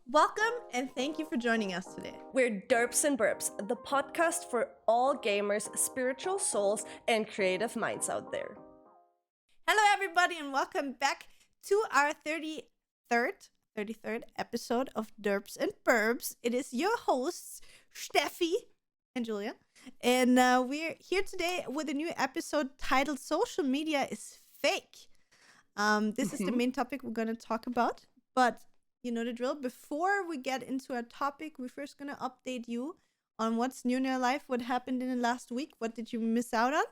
Welcome and thank you for joining us today. We're Derps and Burps, the podcast for all gamers, spiritual souls, and creative minds out there. Hello, everybody, and welcome back to our 33rd episode of Derps and Burps. It is your hosts, Steffi and Julia, and we're here today with a new episode titled "Social Media is Fake." This is the main topic we're going to talk about, but you know the drill. Before we get into our topic, we're first going to update you on what's new in your life, what happened in the last week, what did you miss out on,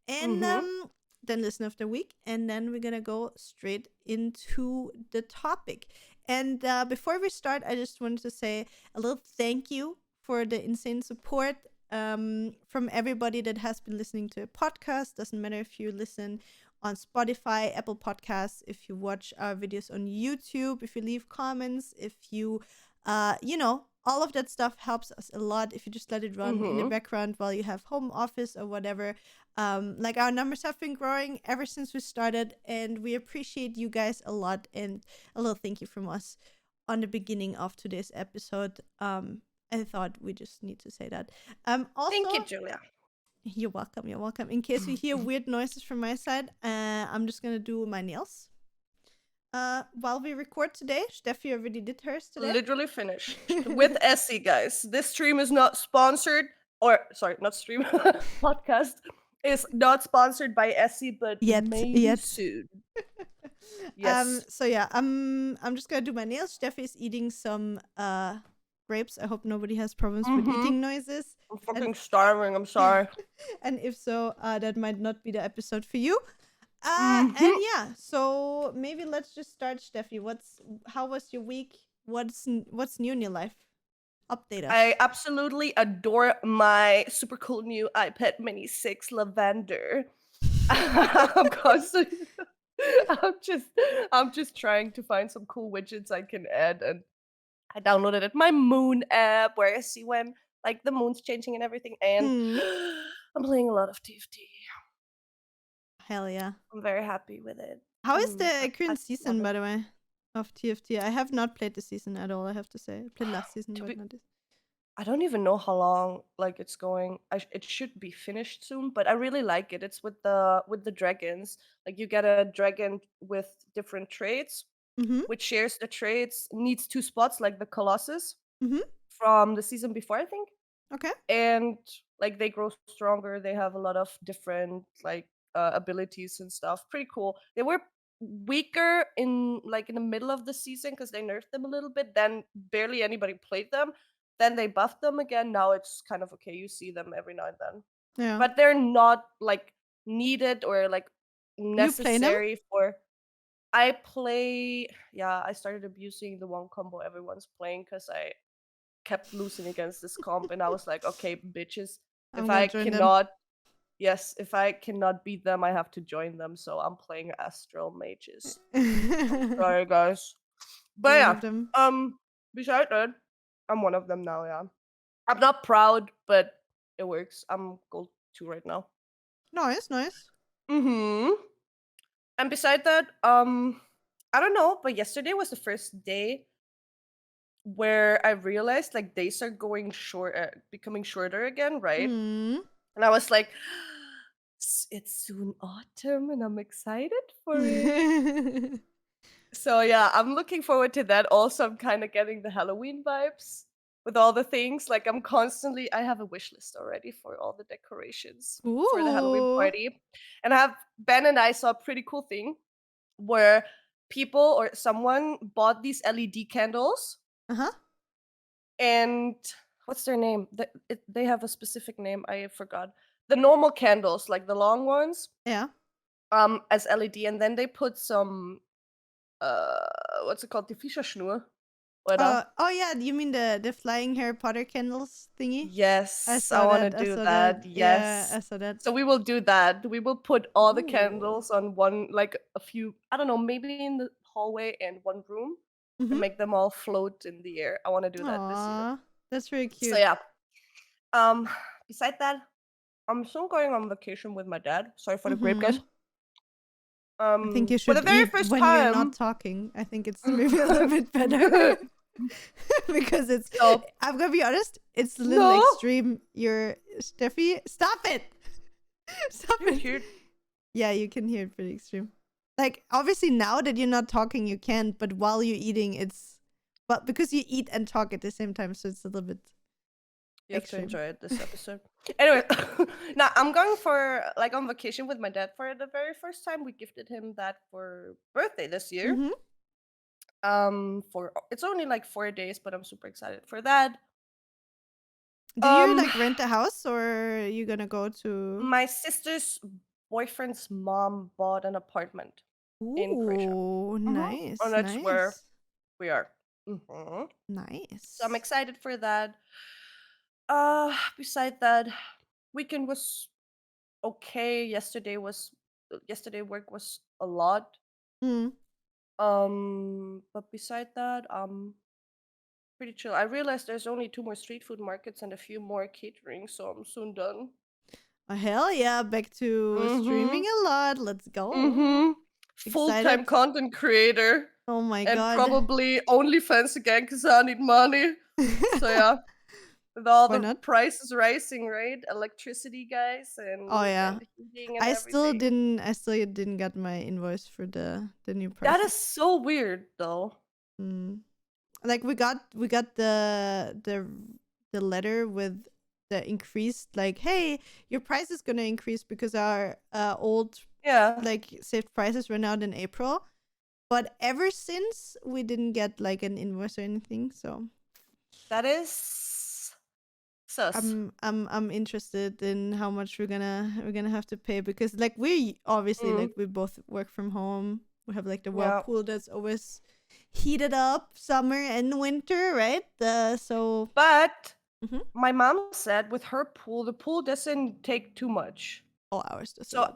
and then listen of the week, and then we're going to go straight into the topic. And before we start, I just wanted to say a little thank you for the insane support from everybody that has been listening to a podcast. Doesn't matter if you listen on Spotify, Apple Podcasts, if you watch our videos on YouTube, if you leave comments, if you, all of that stuff helps us a lot. If you just let it run in the background while you have home office or whatever. Our numbers have been growing ever since we started, and we appreciate you guys a lot. And a little thank you from us on the beginning of today's episode. I thought we just need to say that. Also, Thank you, Julia. You're welcome. In case we hear weird noises from my side, I'm just gonna do my nails. While we record today, Steffi already did hers today. Literally finished with Essie, guys. This stream is not sponsored, podcast is not sponsored by Essie, but maybe soon. Yes. I'm just gonna do my nails. Steffi is eating some grapes. I hope nobody has problems with eating noises. I'm fucking starving. I'm sorry. And if so, that might not be the episode for you. And yeah, so maybe let's just start, Steffi. How was your week? What's new in your life? Update us. I absolutely adore my super cool new iPad Mini 6 Lavender. I'm just trying to find some cool widgets I can add, and I downloaded my Moon app where I see when like the moon's changing and everything, and I'm playing a lot of TFT. Hell yeah. I'm very happy with it. How is the current season, by the way, of TFT? I have not played the season at all, I have to say. I played last season, but not this. I don't even know how long it's going. It should be finished soon, but I really like it. It's with the dragons. Like you get a dragon with different traits, which shares the traits, needs 2 spots like the Colossus from the season before, I think. Okay. And like they grow stronger. They have a lot of different abilities and stuff. Pretty cool. They were weaker in the middle of the season because they nerfed them a little bit. Then barely anybody played them. Then they buffed them again. Now it's kind of okay. You see them every now and then. Yeah. But they're not needed or necessary for. I started abusing the one combo everyone's playing because I kept losing against this comp, and I was like, okay, bitches, if I cannot beat them, I have to join them. So I'm playing Astral Mages. Sorry, guys. But besides that, I'm one of them now, yeah. I'm not proud, but it works. I'm gold 2 right now. Nice. And beside that, I don't know, but yesterday was the first day where I realized days are becoming shorter again, right? And I was like, it's soon autumn, and I'm excited for it. So yeah, I'm looking forward to that. Also, I'm kind of getting the Halloween vibes with all the things. I have a wish list already for all the decorations for the Halloween party. And Ben and I saw a pretty cool thing where people or someone bought these LED candles. And what's their name? They have a specific name. I forgot. The normal candles, like the long ones. Yeah. As LED, and then they put some what's it called? Die Fischerschnur. Oh yeah, you mean the flying Harry Potter candles thingy? Yes, I want to do that. Yes, yeah, I saw that. So we will do that. We will put all the candles on one, a few. I don't know, maybe in the hallway and one room, and make them all float in the air. I want to do that this year. That's really cute. So yeah. Beside that, I'm soon going on vacation with my dad. Sorry for the grape, guys. I think you should for the very eat first when time. You're not talking. I think it's maybe a little bit better. Because it's, Stop. I'm gonna be honest, it's a little No. extreme. You're, Steffi, stop it. Stop You it. hear? Yeah, you can hear it pretty extreme. Like, obviously now that you're not talking, you can, but while you're eating, it's, well, because you eat and talk at the same time, so it's a little bit You have to extreme. enjoy it this episode. Anyway, now I'm going for like on vacation with my dad for the very first time. We gifted him that for birthday this year. For it's only like 4 days, but I'm super excited for that. Do you like rent a house, or are you gonna go to? My sister's boyfriend's mom bought an apartment in Croatia. Ooh, nice, And that's where nice, we are. nice. So I'm excited for that. Beside that, weekend was okay. Yesterday work was a lot. Mm. But beside that, pretty chill. I realized there's only 2 more street food markets and a few more catering, so I'm soon done. Oh, hell yeah, back to streaming a lot. Let's go. Full-time Excited? content creator Oh my and god. probably OnlyFans again because I need money. So yeah, with all Why the not? prices rising, right? Electricity, guys, and Oh yeah. and heating and I still everything. didn't get my invoice for the new That prices. is so weird, though. Like we got the letter with the increased, like, hey, your price is gonna increase because our old Yeah. like saved prices ran out in April. But ever since, we didn't get like an invoice or anything. So That is sus. I'm interested in how much we're gonna have to pay, because like we obviously like we both work from home. We have like the whirlpool that's always heated up summer and winter, right? So But my mom said with her pool, the pool doesn't take too much. all hours does So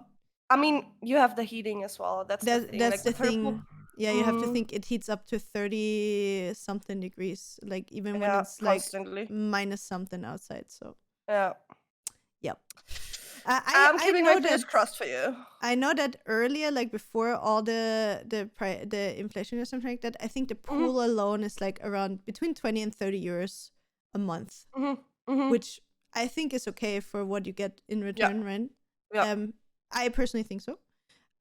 I mean, you have the heating as well. That's the thing. that's Like the with her pool. thing. Yeah, you have to think it heats up to 30 something degrees, like even when it's constantly. like minus something outside. So Yeah. yep. I'm keeping know my fingers crossed for you. I know that earlier, like before all the inflation or something like that, I think the pool alone is like around between 20 and 30 euros a month, which I think is okay for what you get in return, right? Yeah. I personally think so.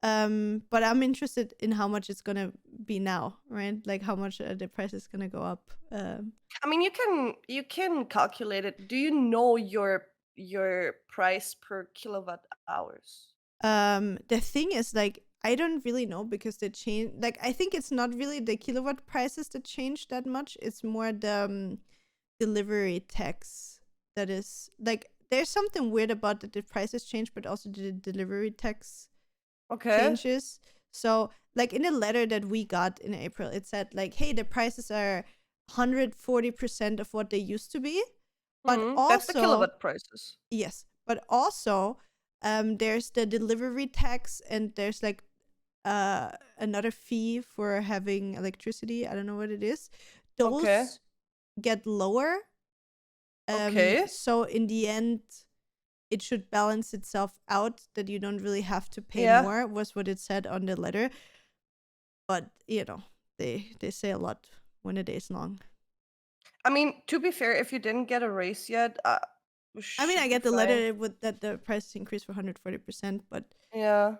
But I'm interested in how much it's gonna be now, right? Like how much the price is gonna go up. I mean, you can calculate it. Do you know your price per kilowatt hours? The thing is, like, I don't really know, because they change. Like, I think it's not really the kilowatt prices that change that much. It's more the delivery tax that is like. There's something weird about that the prices change, but also the delivery tax changes. So, like in the letter that we got in April, it said like, "Hey, the prices are 140% of what they used to be." But also, that's the kilowatt prices. Yes, but also, there's the delivery tax, and there's like another fee for having electricity. I don't know what it is. Those get lower. So in the end, it should balance itself out, that you don't really have to pay more, was what it said on the letter. But you know, they say a lot when a day is long. I mean, to be fair, if you didn't get a raise yet, I mean, I get the letter with that the price increased for 140%, but yeah,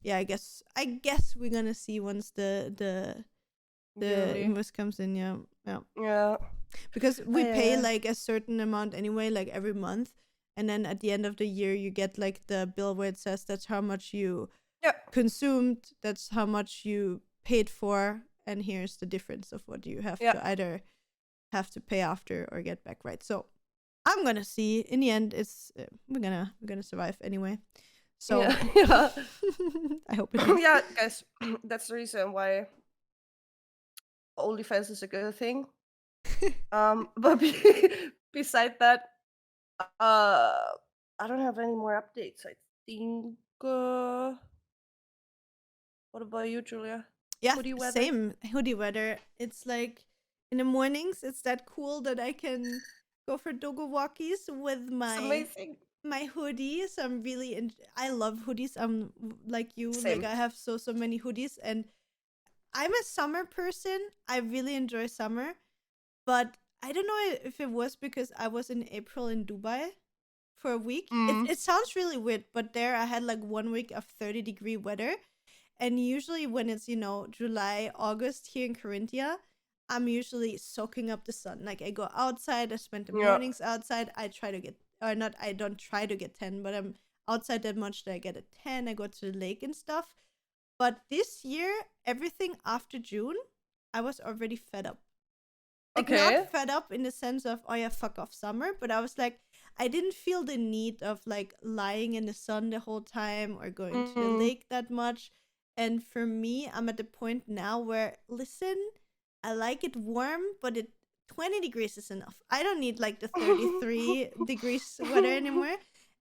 I guess we're gonna see once the invoice comes in. Yeah. Because we pay like a certain amount anyway, like every month, and then at the end of the year you get like the bill where it says that's how much you consumed, that's how much you paid for, and here's the difference of what you have to either have to pay after or get back, right? So I'm gonna see. In the end, it's we're gonna survive anyway. So I hope it is. Yeah, guys, that's the reason why OnlyFans is a good thing. But beside that, I don't have any more updates. I think. What about you, Julia? Yeah, same hoodie weather. It's like in the mornings, it's that cool that I can go for dogo walkies with my hoodie. So I'm really I love hoodies. I'm like you. Same. Like I have so many hoodies, and I'm a summer person. I really enjoy summer. But I don't know if it was because I was in April in Dubai for a week. Mm. It sounds really weird, but there I had like 1 week of 30-degree weather. And usually when it's, July, August here in Carinthia, I'm usually soaking up the sun. Like I go outside, I spend the Yeah. mornings outside. I try to get, or not, I don't try to get 10, but I'm outside that much that I get a 10. I go to the lake and stuff. But this year, everything after June, I was already fed up. Like Okay. not fed up in the sense of, oh yeah, fuck off summer, but I was like, I didn't feel the need of like lying in the sun the whole time or going to the lake that much. And for me, I'm at the point now where, listen, I like it warm, but 20 degrees is enough. I don't need like the 33 degrees weather anymore.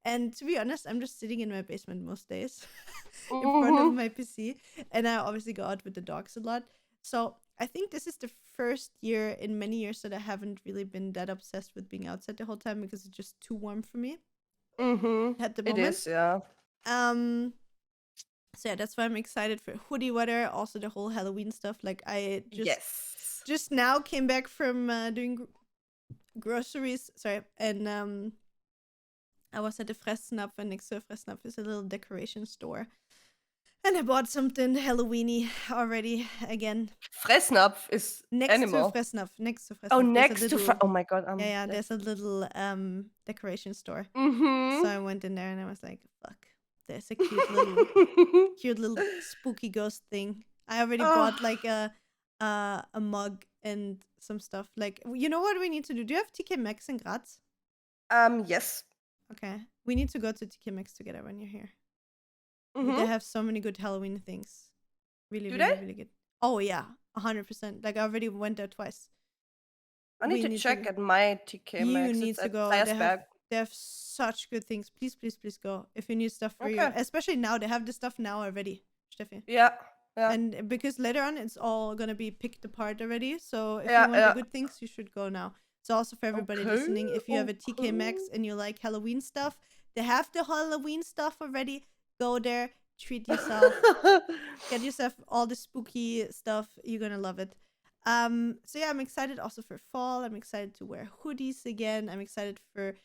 And to be honest, I'm just sitting in my basement most days in front of my PC. And I obviously go out with the dogs a lot. So I think this is the first year in many years that I haven't really been that obsessed with being outside the whole time because it's just too warm for me at the moment. It is, yeah. So yeah, that's why I'm excited for hoodie weather. Also the whole Halloween stuff. Like I just now came back from doing groceries. Sorry, and I was at the Fressnapf, and next to the Fressnapf is a little decoration store. And I bought something Halloweeny already again. Fressnapf is next animal. to Fressnapf. Next to Fressnapf. Oh, next to oh my god. Yeah, there's a little decoration store. Mm-hmm. So I went in there and I was like, fuck, there's a cute little spooky ghost thing. I already bought like a mug and some stuff. Like, you know what we need to do? Do you have TK Maxx in Graz? Yes. Okay. We need to go to TK Maxx together when you're here. Mm-hmm. They have so many good Halloween things. Really, Do really, they? really good. Oh yeah, 100%. Like I already went there twice. I need to check at my TK Maxx. You need to go. They have such good things. Please, please, please go. If you need stuff for you. Especially now. They have the stuff now already, Steffi. Yeah. And because later on, it's all going to be picked apart already. So if you want the good things, you should go now. So also for everybody listening, if you have a TK Maxx and you like Halloween stuff, they have the Halloween stuff already. Go there. Treat yourself. Get yourself all the spooky stuff. You're going to love it. So yeah, I'm excited also for fall. I'm excited to wear hoodies again. I'm excited for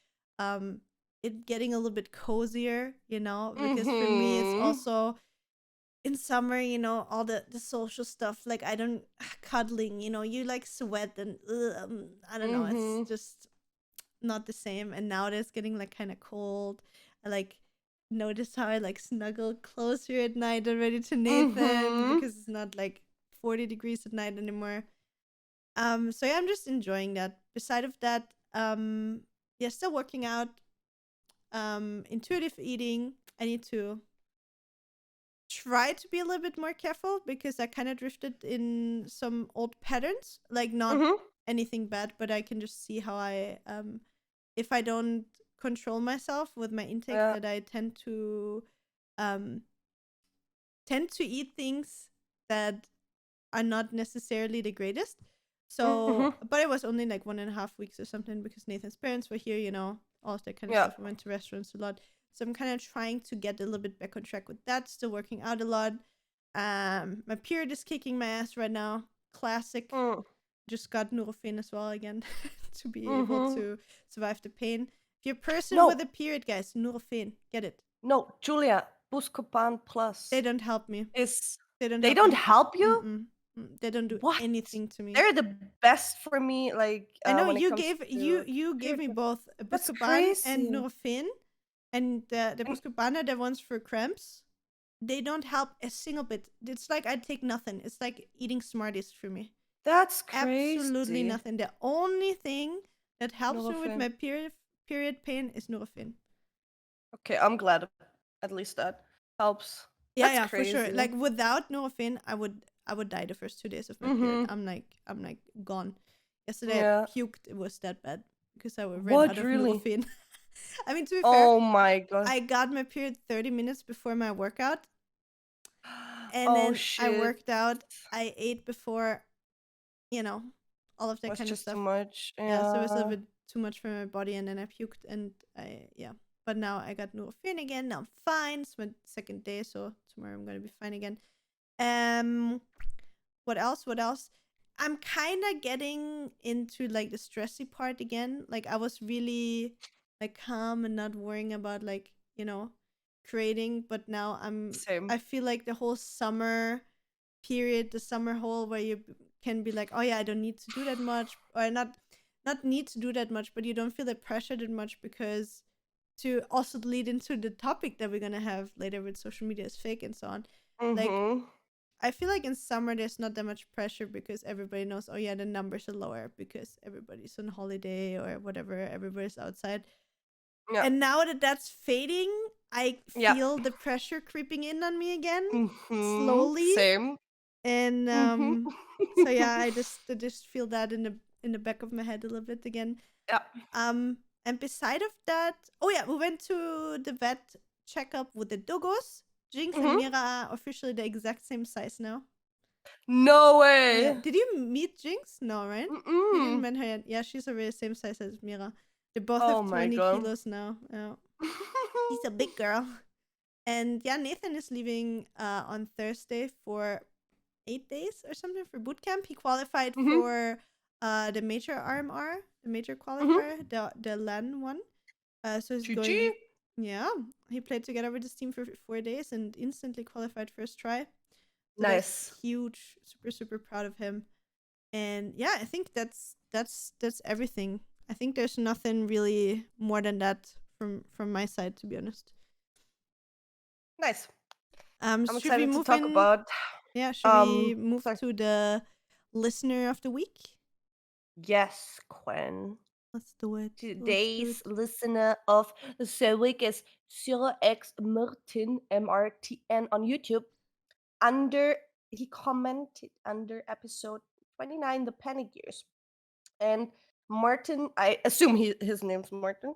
it getting a little bit cozier, because for me it's also in summer, all the social stuff. Like I don't cuddling, you like sweat and I don't know, it's just not the same. And now it's getting like kind of cold. I like notice how I like snuggle closer at night already to Nathan because it's not like 40 degrees at night anymore. So yeah, I'm just enjoying that. Beside of that, still working out. Intuitive eating. I need to try to be a little bit more careful because I kind of drifted in some old patterns. Like not anything bad, but I can just see how I if I don't control myself with my intake, that I tend to eat things that are not necessarily the greatest. So but it was only like 1.5 weeks or something because Nathan's parents were here, all of that kind of stuff. I went to restaurants a lot. So I'm kind of trying to get a little bit back on track with that. Still working out a lot. My period is kicking my ass right now. Classic. Just got Nurofen as well again to be able to survive the pain. If you're a person with a period, guys, Nurofen, get it. No, Julia, Buscopan Plus. They don't help me. They don't help you? Mm-mm. They don't do anything to me. They're the best for me. Like I know you gave me both Buscopan and Nurofen, and the Buscopan are the ones for cramps. They don't help a single bit. It's like I take nothing. It's like eating Smarties for me. That's crazy. Absolutely nothing. The only thing that helps me with my period pain is Nurofen. Okay, I'm glad. At least that helps. Yeah, for sure. Like without Nurofen, I would die the first 2 days of my period. I'm like gone. Yesterday I puked. It was that bad because I ran out of Nurofen. I mean, to be fair, oh my god, I got my period 30 minutes before my workout, and then I worked out. I ate before, all of that kind of stuff. Too much. Yeah, so it was a little bit too much for my body, and then I puked, and But now I got Nurofen again. Now I'm fine. It's my second day, so tomorrow I'm gonna be fine again. What else? I'm kind of getting into like the stressy part again. Like I was really like calm and not worrying about like, creating, but now Same. I feel like the whole summer period, the summer hole where you can be like, oh yeah, I don't need to do that much, or not need to do that much, but you don't feel the pressure that much, because to also lead into the topic that we're gonna have later with social media is fake and so on. Like Mm-hmm. I feel like in summer there's not that much pressure because everybody knows, oh yeah, the numbers are lower because everybody's on holiday or whatever, everybody's outside. Yeah. And now that that's fading, I Yeah. feel the pressure creeping in on me again, Mm-hmm. slowly. Same. And Mm-hmm. so yeah, I just feel that in the back of my head a little bit again. Yeah. And beside of that, oh yeah, we went to the vet checkup with the doggos. Jinx and Mm-hmm. Mira are officially the exact same size now. No Yeah. way. Did you meet Jinx? No, right? You didn't Mm-mm. meet her yet. Yeah, she's already the same size as Mira. They both Oh have my 20 god. kilos now. Yeah. She's a big girl. And yeah, Nathan is leaving on Thursday for 8 days or something for boot camp. He qualified Mm-hmm. for the major RMR, the major Mm-hmm. qualifier, the LAN one. So he's GG. going. Yeah, he played together with his team for 4 days and instantly qualified first try. So that's Nice. huge. Super super proud of him. And yeah, I think that's everything. I think there's nothing really more than that from my side, to be honest. Nice. I'm Should we excited to move talk in? about Yeah, should we move sorry. to the listener of the week? Yes, Quen. Let's do it. Let's do Today's it. listener of the week is 0x Martin MRTN on YouTube. He commented under episode 29, the Panic Years. And Martin, I assume his name's Martin,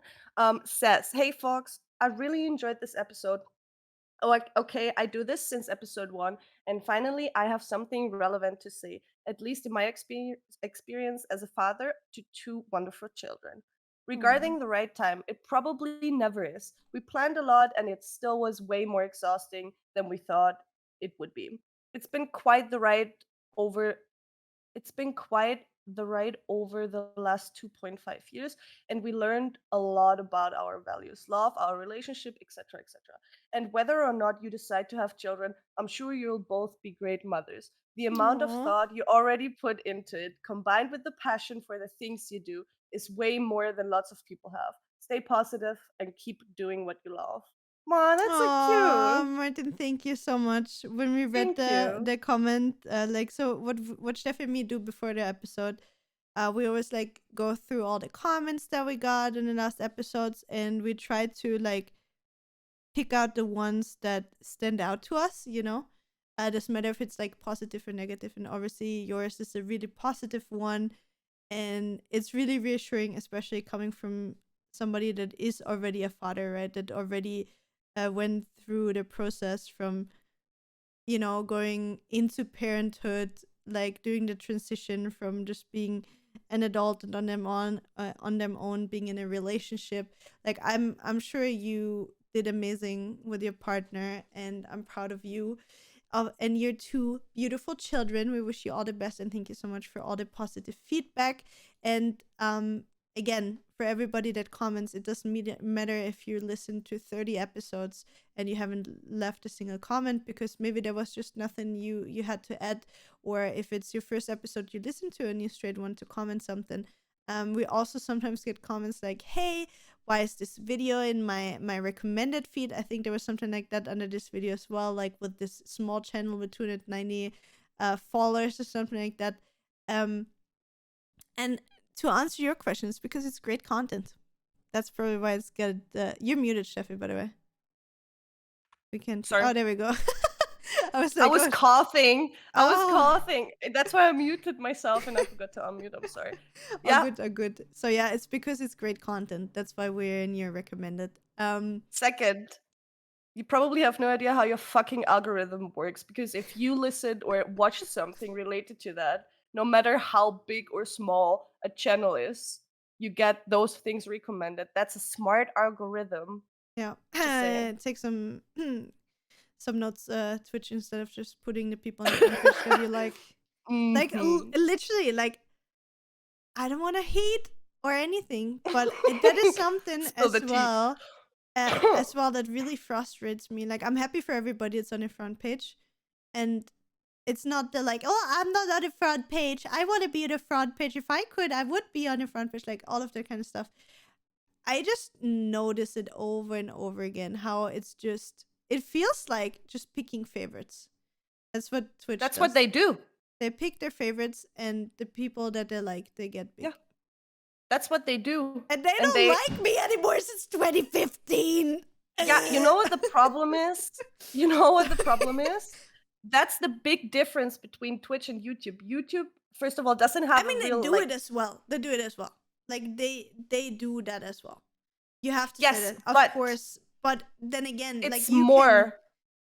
says, "Hey Fox, I really enjoyed this episode. Like, okay, I do this since episode 1, and finally I have something relevant to say, at least in my experience as a father to 2 wonderful children. Aw. Regarding the right time, it probably never is. We planned a lot and it still was way more exhausting than we thought it would be. It's been quite the ride over it's been quite the ride over the last 2.5 years, and we learned a lot about our values, love, our relationship, etc., etc. And whether or not you decide to have children, I'm sure you'll both be great mothers. The amount of Aw. thought you already put into it, combined with the passion for the things you do, is way more than lots of people have. Stay positive and keep doing what you love." Man, that's so Aw, cute. Martin, thank you so much. When we read Thank you. the comment, like, so what Steph and me do before the episode, we always like go through all the comments that we got in the last episodes, and we try to like pick out the ones that stand out to us. Doesn't matter if it's like positive or negative, and obviously yours is a really positive one, and it's really reassuring, especially coming from somebody that is already a father, right? That already went through the process from going into parenthood, like doing the transition from just being an adult and on them own, being in a relationship. Like I'm sure you did amazing with your partner, and I'm proud of you. And your 2 beautiful children. We wish you all the best, and thank you so much for all the positive feedback. And again, for everybody that comments, it doesn't matter if you listen to 30 episodes and you haven't left a single comment, because maybe there was just nothing you had to add, or if it's your first episode you listen to and you straight want to comment something. We also sometimes get comments like, "Hey, why is this video in my recommended feed?" I think there was something like that under this video as well, like with this small channel with 290 followers or something like that. And to answer your questions, because it's great content. That's probably why it's good. You're muted, Steffi, by the way. We can't. Sorry. Oh, there we go. I was I like, was oh, coughing. I was oh. coughing. That's why I muted myself and I forgot to unmute. I'm sorry. Oh, Yeah. good, oh, good. So yeah, it's because it's great content. That's why we're in your recommended. Second, you probably have no idea how your fucking algorithm works, because if you listen or watch something related to that, no matter how big or small a channel is, you get those things recommended. That's a smart algorithm. Yeah, Just saying. take some notes, Twitch, instead of just putting the people in the Twitch that you like. Like Mm-hmm. literally, like I don't want to hate or anything, but that is something Spill the tea. as well that really frustrates me. Like I'm happy for everybody it's on the front page, and it's not the like, oh, I'm not on the front page. I want to be on the front page. If I could, I would be on the front page. Like all of that kind of stuff. I just notice it over and over again how it feels like just picking favorites. That's what Twitch That's does. what they do. They pick their favorites, and the people that they like, they get big. Yeah. That's what they do. And they don't like me anymore since 2015. Yeah, you know what the problem is? You know what the problem is? That's the big difference between Twitch and YouTube. YouTube, first of all, doesn't have they do it as well. They do it as well. Like they do that as well. You have to say that, of course. But then again, it's like more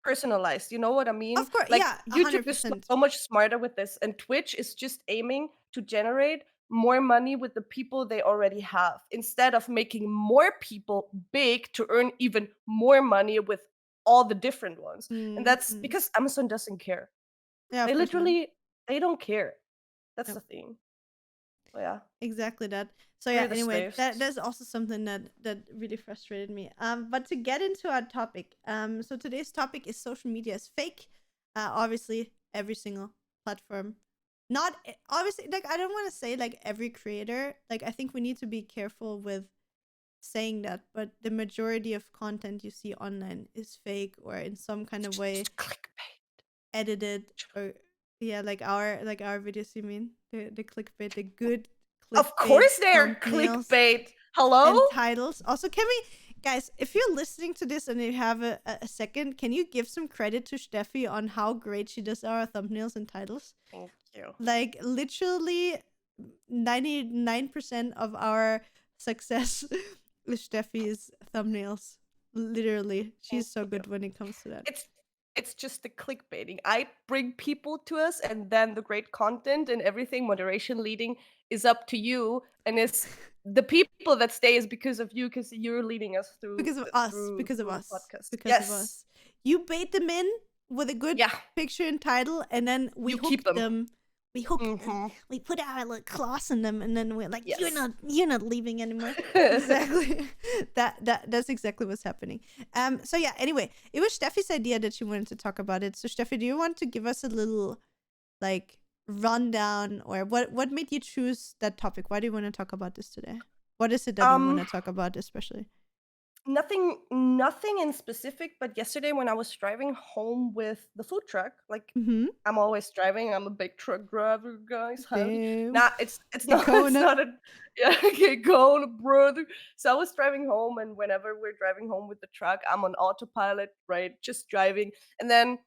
personalized. You know what I mean? Of course, like, yeah. 100%. YouTube is so much smarter with this, and Twitch is just aiming to generate more money with the people they already have, instead of making more people big to earn even more money with all the different ones. And that's because Amazon doesn't care. Yeah, they literally they don't care. That's the thing. Oh, yeah, exactly that. So yeah, anyway, that's also something that really frustrated me. But to get into our topic, so today's topic is social media is fake. Obviously, every single platform. Not obviously, like I don't want to say like every creator. Like I think we need to be careful with saying that, but the majority of content you see online is fake or in some kind of way edited, or like our videos. You mean the clickbait, the good clickbait? Of course, they're clickbait. Hello, and titles. Also, can we, guys, if you're listening to this and you have a second, can you give some credit to Steffi on how great she does our thumbnails and titles? Thank you. Like literally 99% of our success with Steffi's thumbnails. Literally, she's so good when it comes to that. It's just the clickbaiting. I bring people to us, and then the great content and everything, moderation leading, is up to you. And it's the people that stay is because of you, because you're leading us through. Because of us. Because of us. Podcast. Because of us. You bait them in with a good picture and title, and then we hook them. We hook them. We put our little claws in them, and then we're like, you're not leaving anymore. Exactly. That's exactly what's happening. So yeah, anyway, it was Steffi's idea that she wanted to talk about it. So Steffi, do you want to give us a little like rundown, or what made you choose that topic? Why do you want to talk about this today? What is it that you want to talk about especially? Nothing in specific, but yesterday when I was driving home with the food truck, like I'm always driving, I'm a big truck driver, guys. Nah, it's not okay, go on, brother. So I was driving home, and whenever we're driving home with the truck, I'm on autopilot, right? Just driving, and then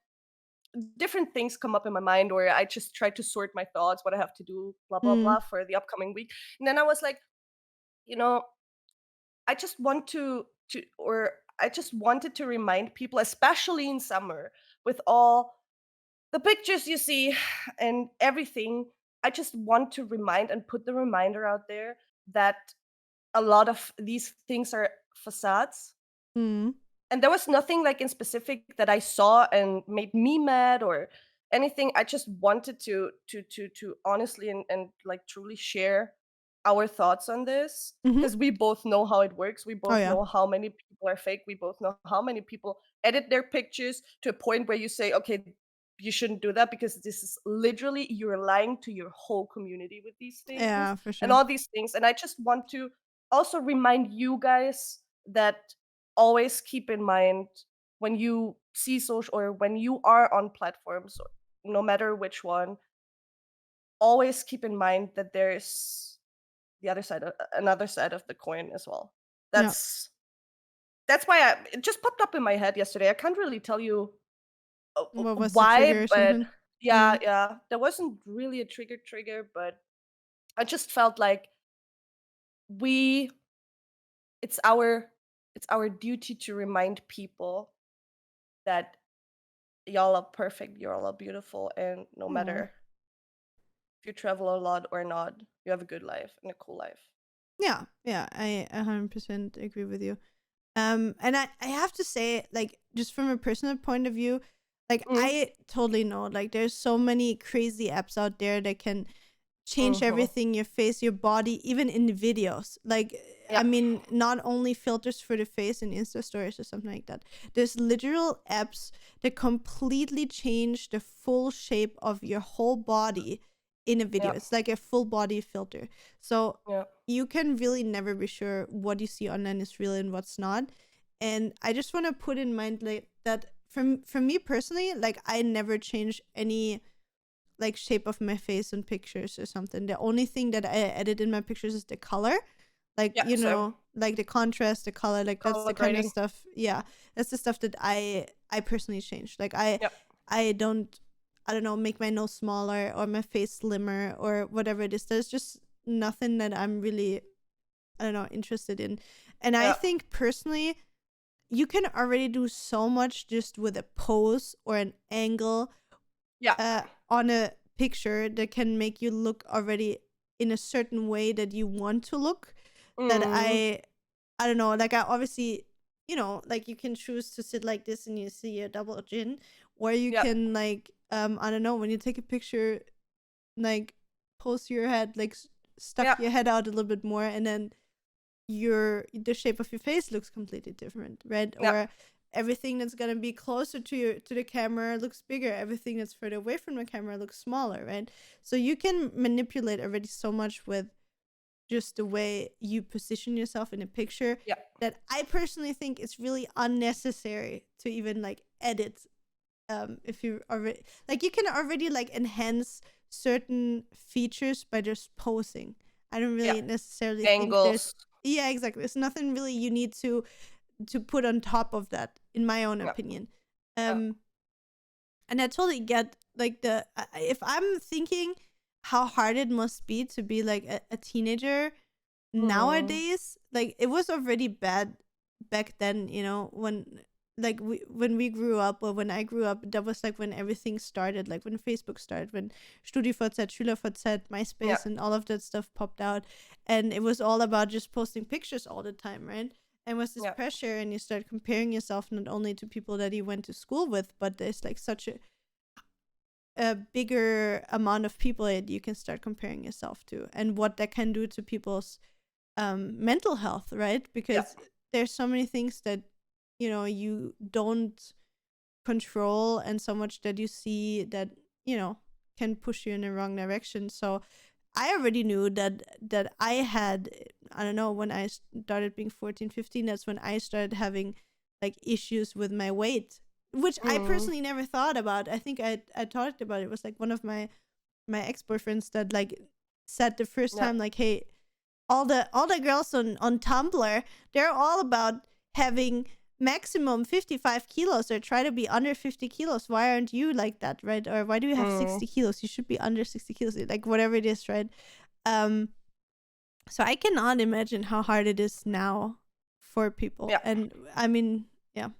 different things come up in my mind, or I just try to sort my thoughts, what I have to do, blah blah blah, for the upcoming week. And then I was like, I just wanted to remind people, especially in summer, with all the pictures you see and everything. I just want to remind and put the reminder out there that a lot of these things are facades. And there was nothing like in specific that I saw and made me mad or anything. I just wanted to honestly and like truly share our thoughts on this, because we both know how it works. We both know how many people are fake. We both know how many people edit their pictures to a point where you say, okay, you shouldn't do that, because this is literally, you're lying to your whole community with these things. Yeah, for sure. And all these things. And I just want to also remind you guys that always keep in mind, when you see social, or when you are on platforms, no matter which one, always keep in mind that there's the other side, another side of the coin as well. That's why it just popped up in my head yesterday. I can't really tell you why, but there wasn't really a trigger, but I just felt like it's our duty to remind people that y'all are perfect, y'all are beautiful, and no matter if you travel a lot or not, you have a good life and a cool life. Yeah, I 100% agree with you. And I have to say, like, just from a personal point of view, Like, Mm. I totally know, like, there's so many crazy apps out there that can change Mm-hmm. everything, your face, your body, even in the videos. Like, I Yeah. mean, not only filters for the face and Insta stories or something like that. There's literal apps that completely change the full shape of your whole body in a video. Yeah. It's like a full body filter. So Yeah. you can really never be sure what you see online is real and what's not. And I just want to put in mind, like, that for me personally, like, I never change any like shape of my face in pictures or something. The only thing that I edit in my pictures is the color. Like, Yeah. Same. like the contrast, the color, like that's Color the kind of grading. stuff. Yeah. That's the stuff that I personally change. Like, I Yeah. I don't I don't know, make my nose smaller or my face slimmer or whatever it is. There's just nothing that I'm really, I don't know, interested in. And I Yeah. think personally, you can already do so much just with a pose or an angle Yeah. on a picture that can make you look already in a certain way that you want to look, that Mm. I don't know, like, I obviously, like, you can choose to sit like this and you see a double chin, or you Yeah. can, like, I don't know, when you take a picture, like, pose your head, like, stuck Yeah. your head out a little bit more, and then the shape of your face looks completely different, right? Yeah. Or everything that's gonna be closer to the camera looks bigger. Everything that's further away from the camera looks smaller, right? So you can manipulate already so much with just the way you position yourself in a picture, Yeah. that I personally think it's really unnecessary to even, like, edit. If you already, like, you can already, like, enhance certain features by just posing. I don't Yeah. really necessarily think there's, Angles. yeah, exactly, there's nothing really you need to put on top of that, in my own Yeah. opinion. Yeah. And I totally get, like, if I'm thinking how hard it must be to be like a teenager Mm. nowadays, like, it was already bad back then, when, like, when we grew up, or when I grew up, that was like when everything started, like when Facebook started, when StudiVZ, SchülerVZ, Yeah. MySpace, and all of that stuff popped out, and it was all about just posting pictures all the time, right? And was this Yeah. pressure, and you start comparing yourself not only to people that you went to school with, but there's, like, such a bigger amount of people that you can start comparing yourself to, and what that can do to people's mental health, right? Yeah. Because there's so many things that you don't control, and so much that you see that can push you in the wrong direction. So I already knew that I had, I don't know, when I started being 14, 15, that's when I started having, like, issues with my weight, which I Mm. personally never thought about. I think I talked about it. It was like one of my ex-boyfriends that, like, said the first Yeah. time, like, hey, all the girls on Tumblr, they're all about having maximum 55 kilos, or try to be under 50 kilos. Why aren't you like that, right? Or why do you have Mm. 60 kilos? You should be under 60 kilos, like, whatever it is, right? um so I cannot imagine how hard it is now for people. Yeah. And I mean, yeah,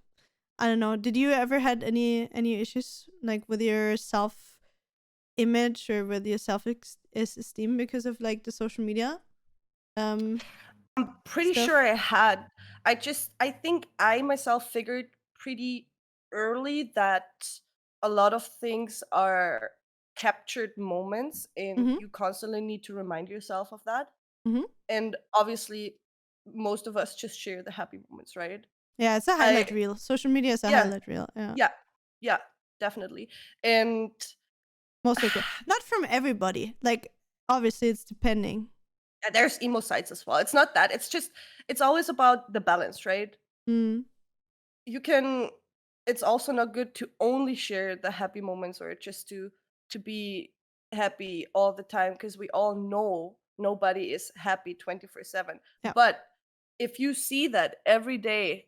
I don't know, did you ever had any issues, like, with your self image or with your self esteem because of, like, the social media um I'm pretty sure stuff? I had. I think I myself figured pretty early that a lot of things are captured moments and Mm-hmm. you constantly need to remind yourself of that. Mm-hmm. And obviously most of us just share the happy moments, right? Yeah, it's a I highlight reel. Social media is a Yeah, highlight reel. Yeah, yeah, yeah, definitely. And most of the time. Not from everybody. Like, obviously, it's depending. there's emo sites as well. It's not that. It's always about the balance, right? Mm. You can It's also not good to only share the happy moments or just to be happy all the time because we all know nobody is happy 24/7. Yeah. But if you see that every day,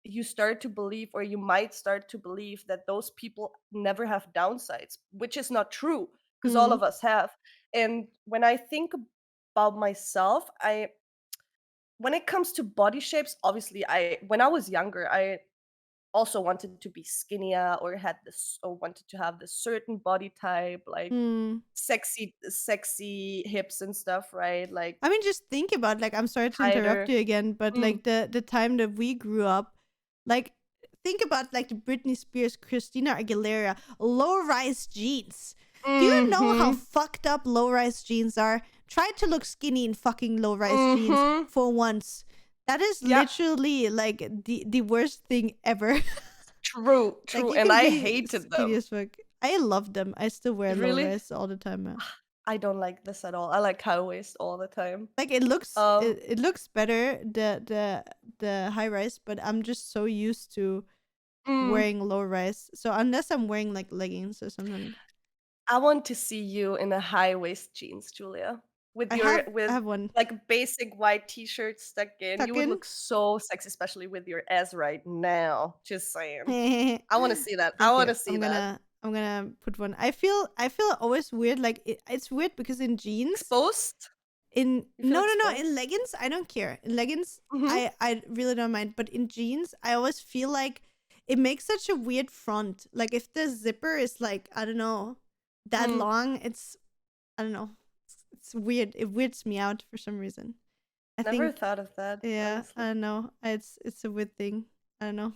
you start to believe, or you might start to believe, that those people never have downsides, which is not true because all Mm. of us have. And when I think about myself, I when it comes to body shapes, obviously, I when I was younger, I also wanted to be skinnier, or had this or wanted to have this certain body type, like Mm. sexy hips and stuff, right? Like I mean, just think about, like, I'm sorry to interrupt tighter. you again, but, Mm. like, the time that we grew up, like, think about like the Britney Spears, Christina Aguilera, low-rise jeans. Do you know how Mm-hmm. fucked up low-rise jeans are? Try to look skinny in fucking low-rise jeans Mm-hmm. for once. That is Yeah, literally like the worst thing ever. true, Like true. you And can I be hated skinny them. as fuck. I love them. I still wear Really? low-rise all the time, man. I don't like this at all. I like high waist all the time. Like it looks Um, it looks better the high rise, but I'm just so used to mm, wearing low rise. So unless I'm wearing like leggings or something, I want to see you in a high waist jeans, Julia, with your I with have one like basic white t-shirt stuck in. You tuck would in. look so sexy, especially with your ass right now. Just saying. Thank I want to see that. I want you. to see that. I'm gonna put one. I feel always weird. Like it's weird because in jeans, Exposed? in You feel no exposed? in leggings I don't care. In leggings Mm-hmm. I really don't mind. But in jeans I always feel like it makes such a weird front. Like if the zipper is like I don't know that Mm. long, it's I don't know. It's weird. It weirds me out for some reason. I Never think thought of that, yeah, I honestly. don't know. It's a weird thing. I don't know.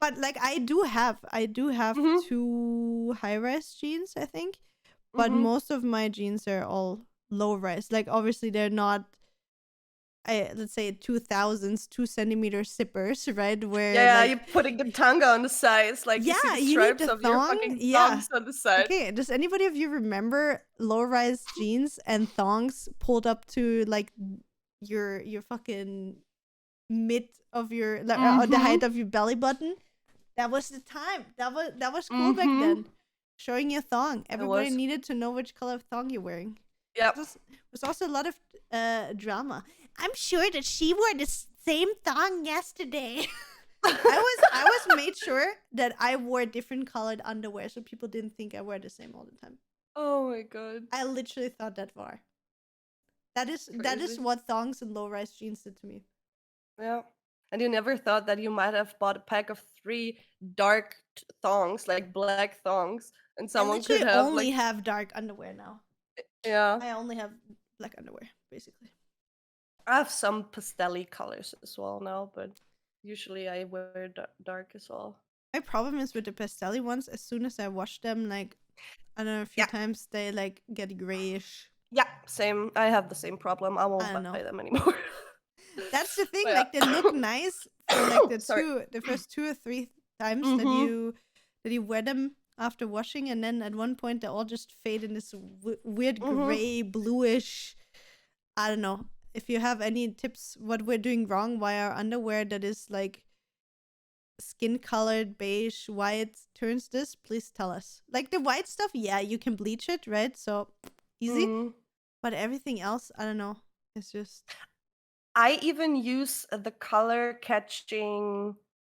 But like I do have Mm-hmm. two high rise jeans, I think. But Mm-hmm. most of my jeans are all low rise. Like obviously they're not let's say 2000s 2 centimeter zippers, right? Where Yeah, you're like putting the tongue on the sides, like you see yeah, the you need stripes the of your thong. fucking Yeah. thongs on the side. Okay, does anybody of you remember low rise jeans and thongs pulled up to like your fucking mid of your like, the Mm-hmm. height of your belly button? That was the time. That was cool back Mm-hmm. then. Showing your thong. It Everybody was. needed to know which color of thong you're wearing. Yep. Was also a lot of drama. I'm sure that she wore the same thong yesterday. I was made sure that I wore different colored underwear so people didn't think I wear the same all the time. Oh my god. I literally thought that far. That is Crazy. what thongs and low rise jeans did to me. Yeah. And you never thought that you might have bought a pack of 3 dark thongs, like black thongs, and I someone could literally have only like have dark underwear now. yeah. I only have black underwear, basically. I have some pastel colors as well now, but usually I wear dark as well. My problem is with the pastel ones, as soon as I wash them, like, I don't know, a few Yeah. times, they, like, get grayish. Yeah, same. I have the same problem. I I won't don't buy know. them anymore. That's the thing, But like, they look nice for, like, sorry. the first 2 or 3 times that Mhm. you wear them after washing, and then at one point they all just fade in this weird Mhm. gray, bluish, I don't know. If you have any tips what we're doing wrong, why our underwear that is, like, skin colored beige white turns this, please tell us. Like the white stuff, yeah, you can bleach it, right? So easy. Mhm. But everything else, I don't know. It's just I even use the color catching,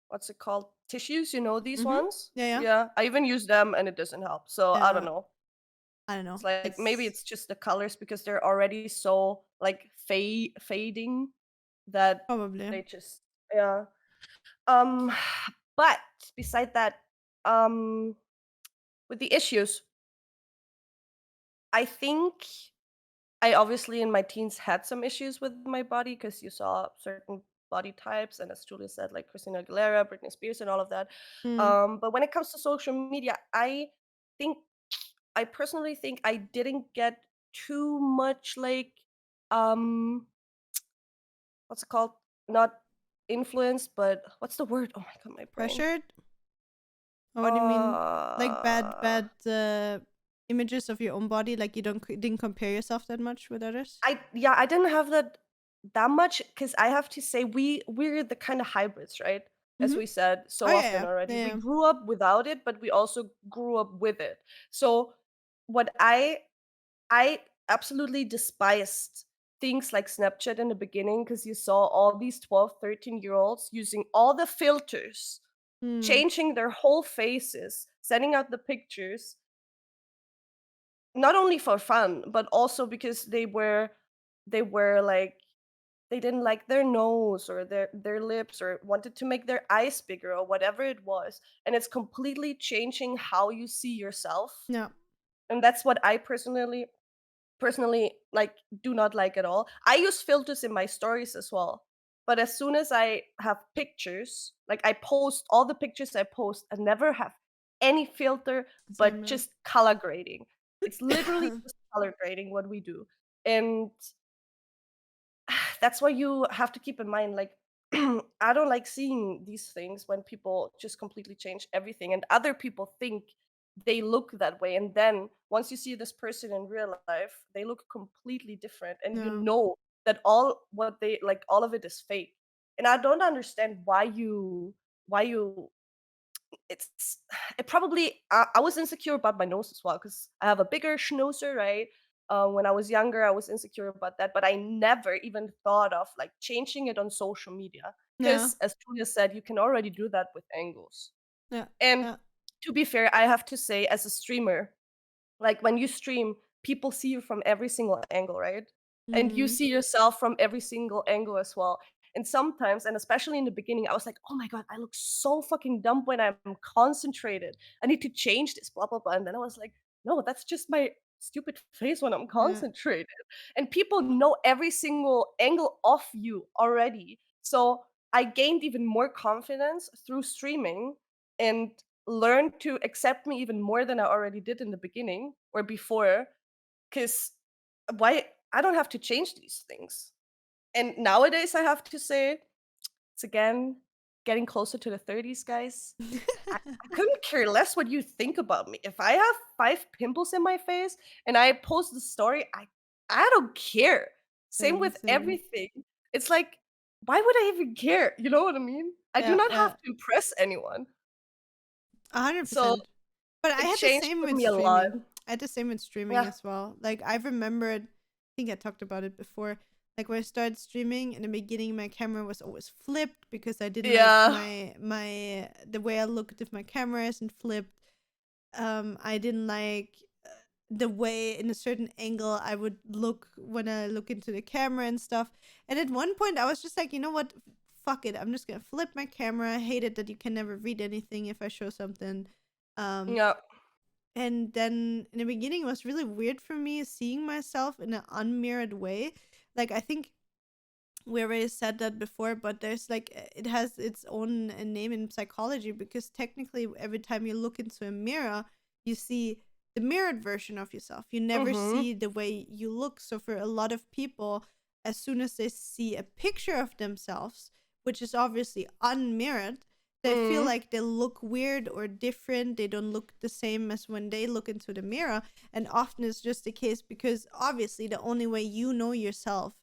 what's it called? Tissues, you know these mm-hmm. ones? Yeah, yeah. Yeah, I even use them and it doesn't help. So I don't Yeah. know. I don't know. It's like maybe It's it's just the colors because they're already so like fading that probably they just yeah. Um but beside that, um with the issues, I think I obviously in my teens had some issues with my body because you saw certain body types, and as Julia said, like Christina Aguilera, Britney Spears, and all of that. mm, But when it comes to social media, think I personally think I didn't get too much like um what's it called? Not influenced, but what's the word? Oh my god, my brain. pressured. Or what do you mean? Like Uh bad images of your own body, like you didn't compare yourself that much with others? I didn't have that much because I have to say we're the kind of hybrids, right? As Mm-hmm. we said Oh so yeah, often yeah. already. Yeah, We yeah. grew up without it, but we also grew up with it. So what I absolutely despised things like Snapchat in the beginning because you saw all these 12, 13-year-olds using all the filters, Hmm. changing their whole faces, sending out the pictures, not only for fun, but also because they were like they didn't like their nose or their lips or wanted to make their eyes bigger or whatever it was, and it's completely changing how you see yourself, Yeah. and that's what I personally like do not like at all. I use filters in my stories as well. But as soon as I have pictures, like I post all the pictures I post, I never have any filter, Same but here. just color grading. It's literally just color grading what we do. And that's why you have to keep in mind, like, I don't like seeing these things when people just completely change everything and other people think they look that way. And then once you see this person in real life, they look completely different. And you Yeah. know that all what they like, all of it is fake. And I don't understand why you it's it probably I was insecure about my nose as well because I have a bigger schnauzer, right? When I was younger, I was insecure about that, but I never even thought of like changing it on social media Yeah. because, as Julia said, you can already do that with angles. Yeah. And Yeah. to be fair, I have to say, as a streamer, like when you stream, people see you from every single angle, right? And you Mm. see yourself from every single angle as well. And sometimes, and especially in the beginning, I was like, oh my God, I look so fucking dumb when I'm concentrated. I need to change this, blah, blah, blah. And then I was like, no, that's just my stupid face when I'm Yeah. concentrated. And people know every single angle of you already. So I gained even more confidence through streaming and learned to accept me even more than I already did in the beginning or before. Because why I don't have to change these things. And nowadays, I have to say, it's again getting closer to the 30s, guys. I couldn't care less what you think about me. If I have 5 pimples in my face and I post the story, I don't care. Same Same, with same. everything. It's like, why would I even care? You know what I mean? I do Yeah, not have yeah. to impress anyone. So 100%. But I it had the changed same for with me a lot. streaming. I had the same with streaming Yeah. as well. Like I remembered, I think I talked about it before. Like when I started streaming in the beginning, my camera was always flipped because I didn't like Yeah. my the way I looked if my camera isn't flipped. I didn't like the way in a certain angle I would look when I look into the camera and stuff. And at one point, I was just like, you know what? Fuck it. I'm just gonna flip my camera. I hate it that you can never read anything if I show something. Um, Yeah. and then in the beginning, it was really weird for me seeing myself in an unmirrored way. Like I think we already said that before, but there's like it has its own name in psychology because technically every time you look into a mirror, you see the mirrored version of yourself. You never Mhm. see the way you look. So for a lot of people, as soon as they see a picture of themselves, which is obviously unmirrored, they feel Mhm. like they look weird or different. They don't look the same as when they look into the mirror. And often it's just the case because obviously the only way you know yourself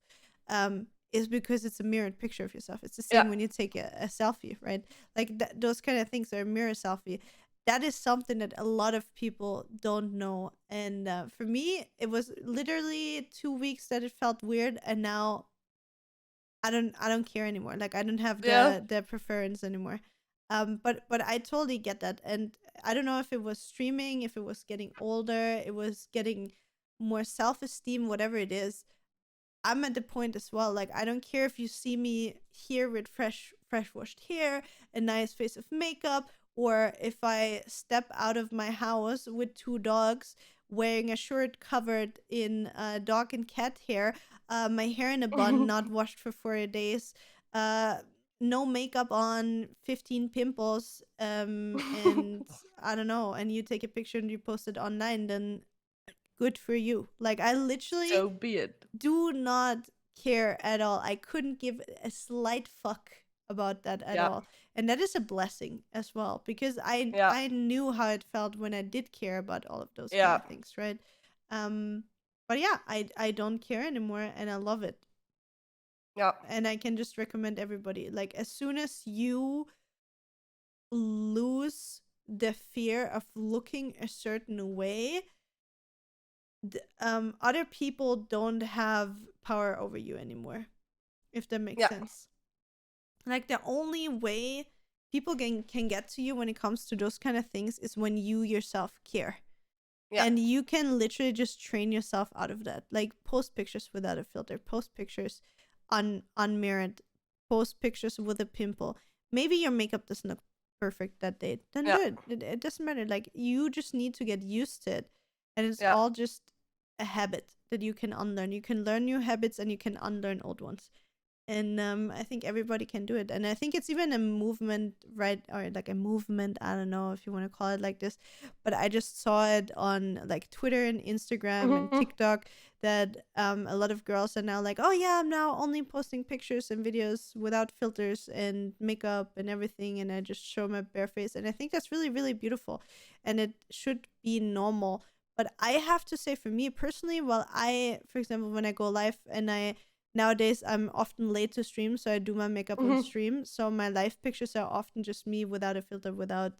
is because it's a mirrored picture of yourself. It's the Yeah. same when you take a selfie, right? Like those kind of things are a mirror selfie. That is something that a lot of people don't know. And for me, it was literally 2 weeks that it felt weird, and now I don't care anymore. Like I don't have Yeah. the preference anymore. But I totally get that, and I don't know if it was streaming, if it was getting older, it was getting more self esteem, whatever it is. I'm at the point as well. Like I don't care if you see me here with fresh washed hair, a nice face of makeup, or if I step out of my house with two dogs, wearing a shirt covered in dog and cat hair, my hair in a bun, not washed for 4 days, uh, no makeup on, 15 pimples, and I don't know, and you take a picture and you post it online, then good for you. Like I literally So be it. do not care at all. I couldn't give a slight fuck about that at Yeah. all. And that is a blessing as well because I Yeah. I knew how it felt when I did care about all of those kind Yeah. of things, right? Um but yeah, I don't care anymore and I love it. Yeah. And I can just recommend everybody like as soon as you lose the fear of looking a certain way, other people don't have power over you anymore, if that makes Yeah. sense. Like the only way people can get to you when it comes to those kind of things is when you yourself care. Yeah. And you can literally just train yourself out of that. Like post pictures without a filter, post pictures unmirrored, post pictures with a pimple. Maybe your makeup doesn't look perfect that day. Then Yeah. do it. It doesn't matter. Like you just need to get used to it. And it's Yeah. all just a habit that you can unlearn. You can learn new habits and you can unlearn old ones. And I think everybody can do it. And I think it's even a movement, right? Or like a movement. I don't know if you want to call it like this, but I just saw it on like Twitter and Instagram and Mm-hmm. TikTok that a lot of girls are now like, oh yeah, I'm now only posting pictures and videos without filters and makeup and everything. And I just show my bare face. And I think that's really, really beautiful. And it should be normal. But I have to say, for me personally, for example, when I go live and nowadays I'm often late to stream, so I do my makeup on Mm-hmm. stream. So my live pictures are often just me without a filter, without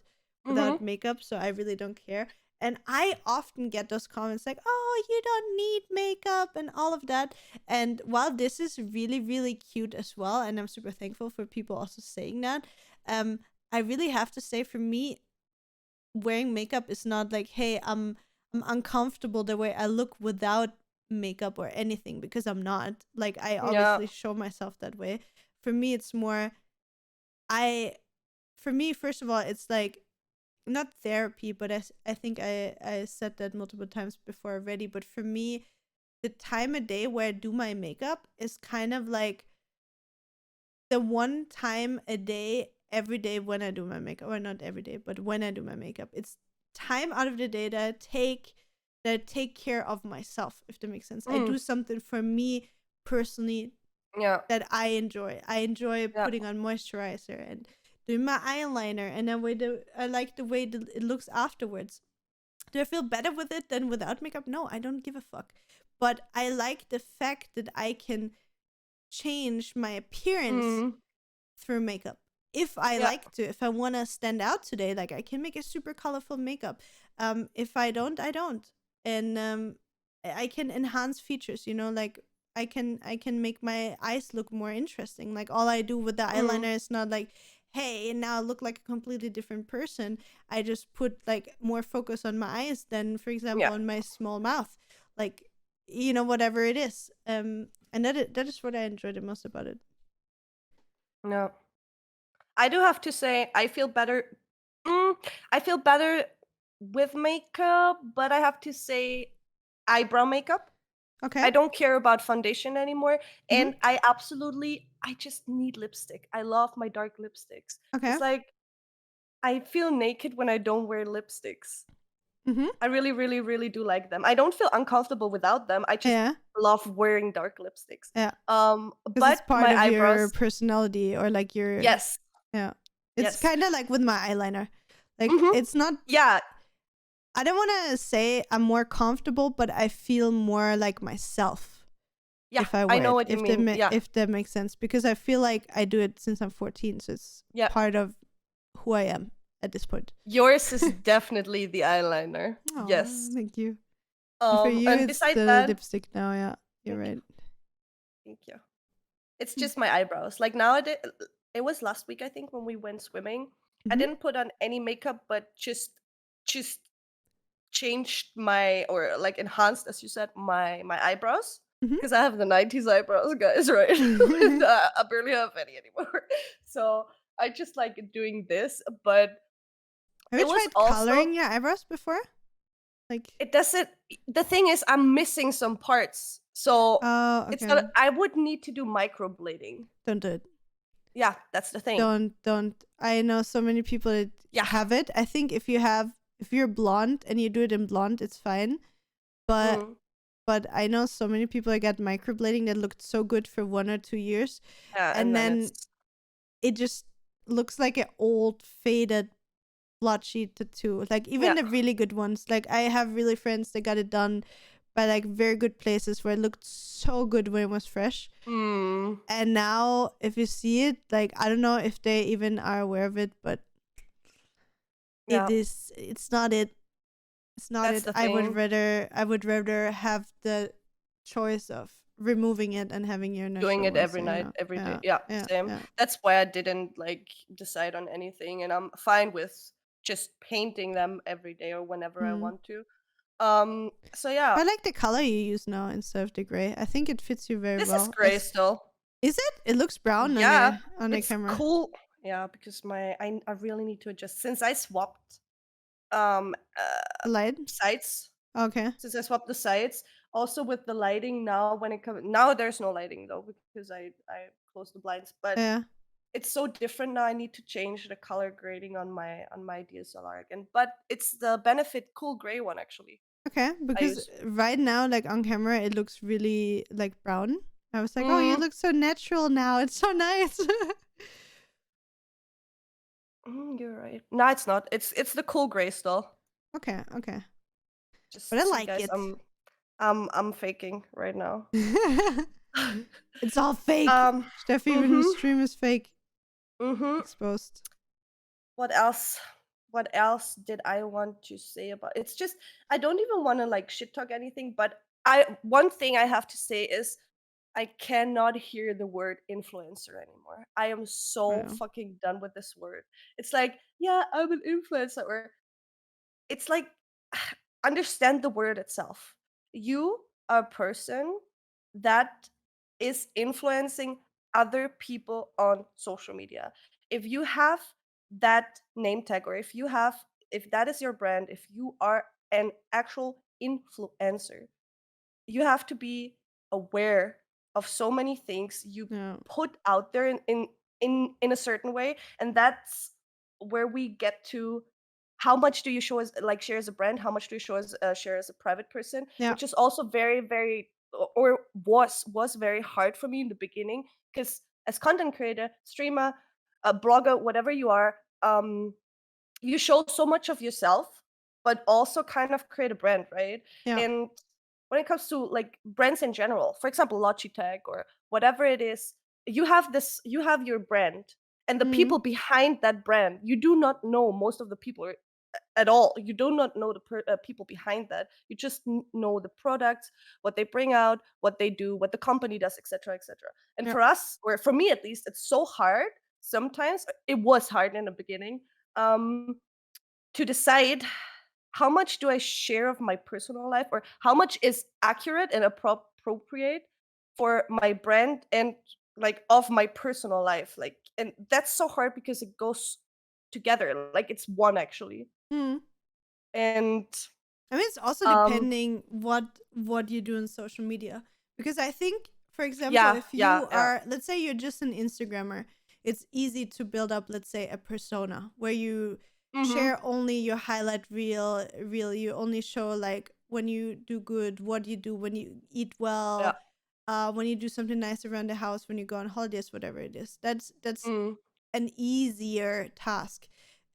Mm-hmm. makeup. So I really don't care. And I often get those comments like, "Oh, you don't need makeup" and all of that. And while this is really, really cute as well, and I'm super thankful for people also saying that, I really have to say, for me, wearing makeup is not like, hey, I'm uncomfortable the way I look without makeup or anything, because I'm not. Like, I Yeah. obviously show myself that way. For me, it's more, I for me, first of all, it's like not therapy, but I think I said that multiple times before already. But for me, the time of day where I do my makeup is kind of like the one time a day, every day, when I do my makeup, or not every day, but when I do my makeup, it's time out of the day that I take care of myself, if that makes sense. I Mm. do something for me personally Yeah. that I enjoy. I enjoy Yeah. putting on moisturizer and doing my eyeliner, and I like the way that it looks afterwards. Do I feel better with it than without makeup? No, I don't give a fuck. But I like the fact that I can change my appearance Mm. through makeup. If I Yeah. like to, if I want to stand out today, like, I can make a super colorful makeup. If I don't, I don't. And I can enhance features, like I can make my eyes look more interesting. Like, all I do with the Mm. eyeliner is not like, hey, now I look like a completely different person. I just put like more focus on my eyes than, for example, Yeah. on my small mouth. Like, whatever it is. And that is what I enjoy the most about it. No. I do have to say I feel better. Mm, I feel better with makeup, but I have to say eyebrow makeup. Okay. I don't care about foundation anymore, Mm-hmm. and I just need lipstick. I love my dark lipsticks. Okay. It's like I feel naked when I don't wear lipsticks. Mm-hmm. I really, really, really do like them. I don't feel uncomfortable without them. I just Yeah. love wearing dark lipsticks. Yeah. Because it's But part my of your eyebrows, personality, or like your, yes, yeah. It's yes. kind of like with my eyeliner. Like, Mm-hmm. it's not, Yeah, I don't want to say I'm more comfortable, but I feel more like myself yeah. if I I wear know it. what you mean. Yeah, If that makes sense, because I feel like I do it since I'm 14, so it's yeah. part of who I am at this point. Yours is definitely the eyeliner. Oh, Yes. thank you. And for you, And it's besides the that, lipstick now. Yeah, you're thank you. right. Thank you. It's just my eyebrows. Like nowadays, it was last week I think when we went swimming. I Mm-hmm. didn't put on any makeup, but just changed my or like enhanced, as you said, my eyebrows because I have the 90s eyebrows, guys. Right? And, Mm-hmm. I barely have any anymore. So I just like doing this, but Have you it was tried also coloring your eyebrows before? Like, it doesn't. The thing is, I'm missing some parts, so oh, it's okay. not. I would need to do microblading. Don't do it. Yeah, that's the thing. Don't. I know so many people that Yeah. have it. I think if you're blonde and you do it in blonde, it's fine. But Mm. I know so many people that got microblading that looked so good for 1 or 2 years, Yeah, and and then then it's it just looks like an old faded blotchy tattoo. Like, even yeah. the really good ones. Like, I have really friends that got it done by like very good places where it looked so good when it was fresh. Mm. And now, if you see it, like, I don't know if they even are aware of it, but Yeah, it's not it. It's not that's it. the I would thing. rather have the choice of removing it and having your Doing natural it ones, every night, every day. Yeah, Yeah, yeah, same. yeah. That's why I didn't like decide on anything, and I'm fine with just painting them every day or whenever I Mm. want to. So yeah, I like the color you use now instead of the gray. I think it fits you very this is well. gray still. Is it? It looks brown on Yeah, the it's camera. cool. Yeah, because I really need to adjust since I swapped um uh The light? sides. Okay. Since I swapped the sides, Also with the lighting now, when it comes now, there's no lighting though because I closed the blinds, but Yeah. it's so different now. I need to change the color grading on my DSLR again, but it's the Benefit cool gray one actually. Okay, I because use. right now, like on camera, it looks really like brown. I was like, oh, you Mm, look so natural now. It's so nice. you're right. No, it's not. It's the cool gray still. Okay, okay. But Just I so like guys, it. I'm faking right now. It's all fake. um. Steffi, even the Mhm. stream is fake. Mhm. Exposed. What else? What else did I want to say about? It's just I don't even want to like shit talk anything, but I one thing I have to say is I cannot hear the word influencer anymore. I am so Wow. fucking done with this word. It's like, yeah, I'm an influencer, or it's like understand the word itself. You are a person that is influencing other people on social media. If you have that name tag, or if that is your brand, if you are an actual influencer, you have to be aware of so many things you Yeah. put out there in a certain way, and that's where we get to how much do you show as like share as a brand, how much do you show as share as a private person, Yeah. which is also very very or was very hard for me in the beginning, because as content creator, streamer, a blogger, whatever you are, you show so much of yourself, but also kind of create a brand, right? Yeah. And when it comes to like brands in general, for example, Logitech or whatever it is, you have your brand, and the Mm. people behind that brand, you do not know most of the people at all. You do not know the people behind that. You just know the products, what they bring out, what they do, what the company does, etc., etc. And Yeah. for us, or for me at least, it's so hard sometimes. It was hard in the beginning, um, to decide how much do I share of my personal life, or how much is accurate and appropriate for my brand and like of my personal life. Like, and that's so hard because it goes together. Like it's one actually. Mm. And I mean, it's also um depending what you do in social media. Because I think, for example, yeah, if yeah, you yeah. are, let's say you're just an Instagrammer, it's easy to build up, let's say, a persona where you Mhm. share only your highlight reel. You only show like when you do good, what you do when you eat Yeah. well, when you do something nice around the house, when you go on holidays, whatever it is. That's Mm. an easier task.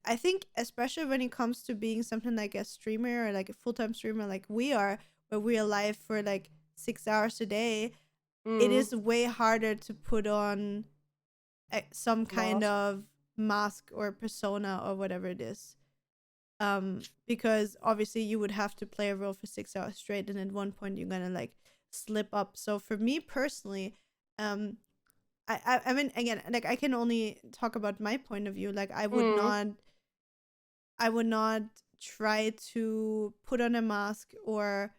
I think, especially when it comes to being something like a streamer or like a full time streamer, like we are, where we are live for like 6 hours a day, it Mm. is way harder to put on some kind Mask. of mask or persona or whatever it is. Because obviously you would have to play a role for 6 hours straight, and at one point you're gonna like slip up. So for me personally, um, I mean, again, like I can only talk about my point of view. Like Mm. I would not try to put on a mask or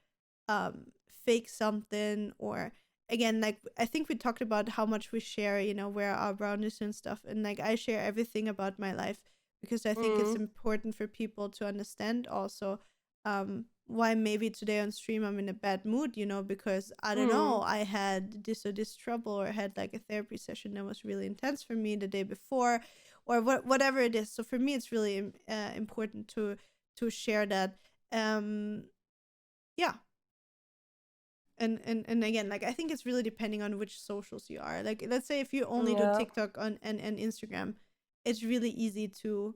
fake something. Or again, like I think we talked about how much we share, where our brownies and stuff, and like I share everything about my life because I think it's Mm. important for people to understand also why maybe today on stream I'm in a bad mood, because I don't know, Mm. I had this or this trouble, or had like a therapy session that was really intense for me the day before, or whatever it is. So for me, it's really important to share that. Um, yeah, and again, like I think it's really depending on which socials you are. Like, let's say if you only do Yeah. TikTok and Instagram, it's really easy to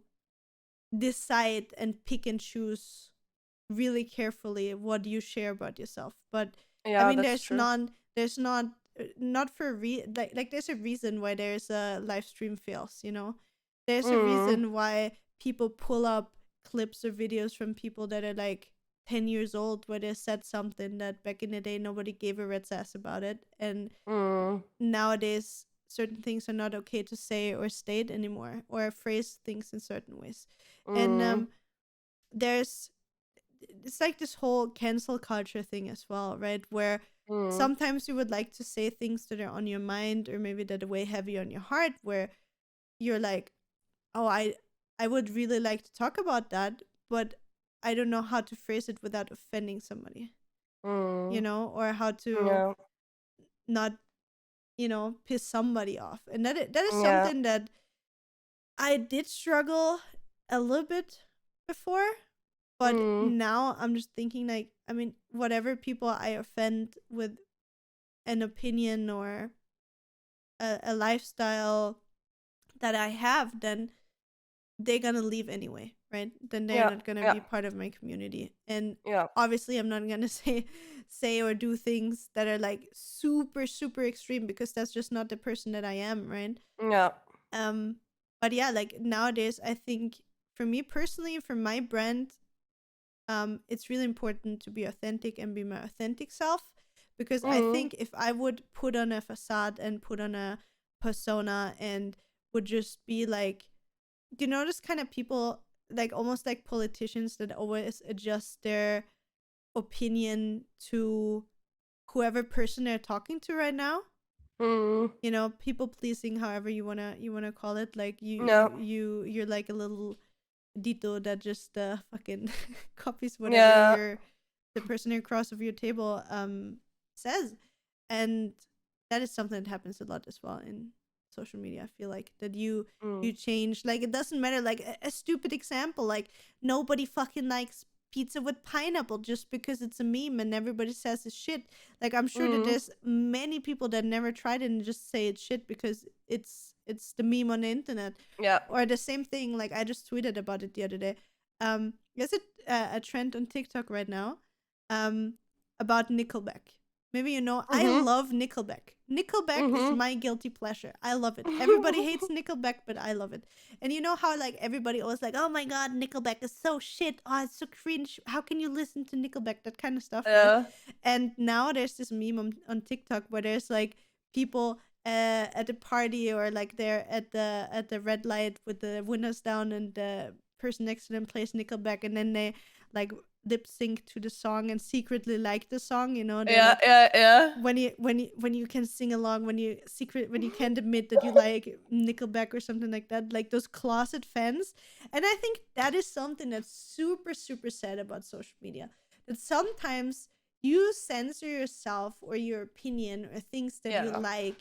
decide and pick and choose really carefully what you share about yourself. But I Yeah, mean, that's true. there's not for like there's a reason why there's a live stream fails. There's a Mm. reason why people pull up clips or videos from people that are like 10 years old, where they said something that back in the day nobody gave a rat's ass about it, and Mm. nowadays certain things are not okay to say or state anymore, or phrase things in certain ways. And Mm. there's it's like this whole cancel culture thing as well, right? Where Mm. sometimes you would like to say things that are on your mind, or maybe that weigh heavy on your heart, where you're like, oh, I would really like to talk about that, but I don't know how to phrase it without offending somebody. you Mm. know, or how to Yeah. not, you know, piss somebody off. And that is Yeah. something that I did struggle a little bit before, but Mm. now I'm just thinking like, I mean, whatever people I offend with an opinion or a lifestyle that I have, then they're gonna leave anyway, right? Then they're Yeah. not gonna Yeah. be part of my community. And Yeah. obviously I'm not gonna say or do things that are like super, super extreme, because that's just not the person that I am, right? Yeah. Um but yeah, like nowadays I think for me personally, for my brand, it's really important to be authentic and be my authentic self, because I Mm. think if I would put on a facade and put on a persona and would just be like, you know, this kind of people, like almost like politicians that always adjust their opinion to whoever person they're talking to right now. Mm. You know, people pleasing, however you wanna call it. Like Yeah. you're like a little Dito that just fucking copies whatever Yeah. the person across of your table says. And that is something that happens a lot as well in social media. I feel like that you Mm. change, like it doesn't matter, like a stupid example, like nobody fucking likes pizza with pineapple just because it's a meme and everybody says it's shit. Like I'm sure that Mm. there's many people that never tried it and just say it's shit because it's the meme on the internet. Yeah. Or the same thing, like I just tweeted about it the other day. There's a trend on TikTok right now, about Nickelback. Maybe you know, I Mhm. love Nickelback. Nickelback is Mhm. my guilty pleasure. I love it. Everybody hates Nickelback, but I love it. And you know how like everybody always like, oh my god, Nickelback is so shit. Oh, it's so cringe. How can you listen to Nickelback? That kind of stuff, right? Yeah. And now there's this meme on TikTok where there's like people at a party, or like they're at the red light with the windows down, and the person next to them plays Nickelback, and then they like lip sync to the song and secretly like the song. You know, they're Yeah. like, Yeah. Yeah. when you can sing along, when you can't admit that you like Nickelback or something like that, like those closet fans. And I think that is something that's super, super sad about social media, that sometimes you censor yourself or your opinion or things that you Yeah. like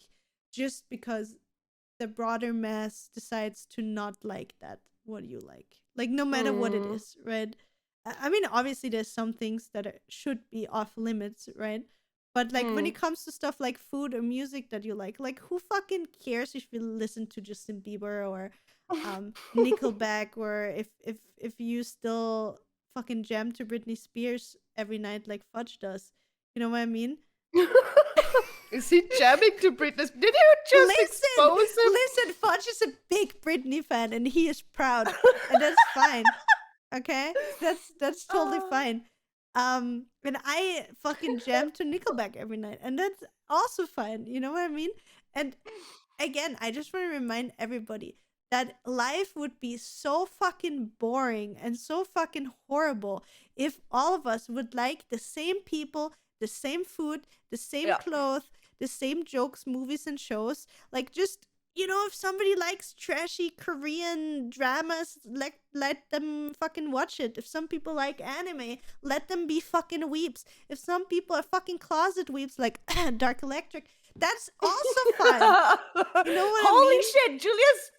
just because the broader mass decides to not like that what you like no matter what it Mm. is, right? I mean, obviously there's some things that should be off limits, right? But like when Mm. it comes to stuff like food or music that you like who fucking cares if you listen to Justin Bieber or Nickelback, or if you still fucking jam to Britney Spears every night like Fudge does. You know what I mean? Is he jamming to Britney? Did you just Listen, expose him? listen, Fudge is a big Britney fan and he is proud. And that's fine. Okay? That's totally Ah. fine. And I fucking jam to Nickelback every night, and that's also fine. You know what I mean? And again, I just want to remind everybody that life would be so fucking boring and so fucking horrible if all of us would like the same people, the same food, the same Yeah. clothes, the same jokes, movies, and shows. Like, just, you know, if somebody likes trashy Korean dramas, let them fucking watch it. If some people like anime, let them be fucking weeps. If some people are fucking closet weeps like Dark Electric, that's also fine. You know what I Holy mean? shit, Julia's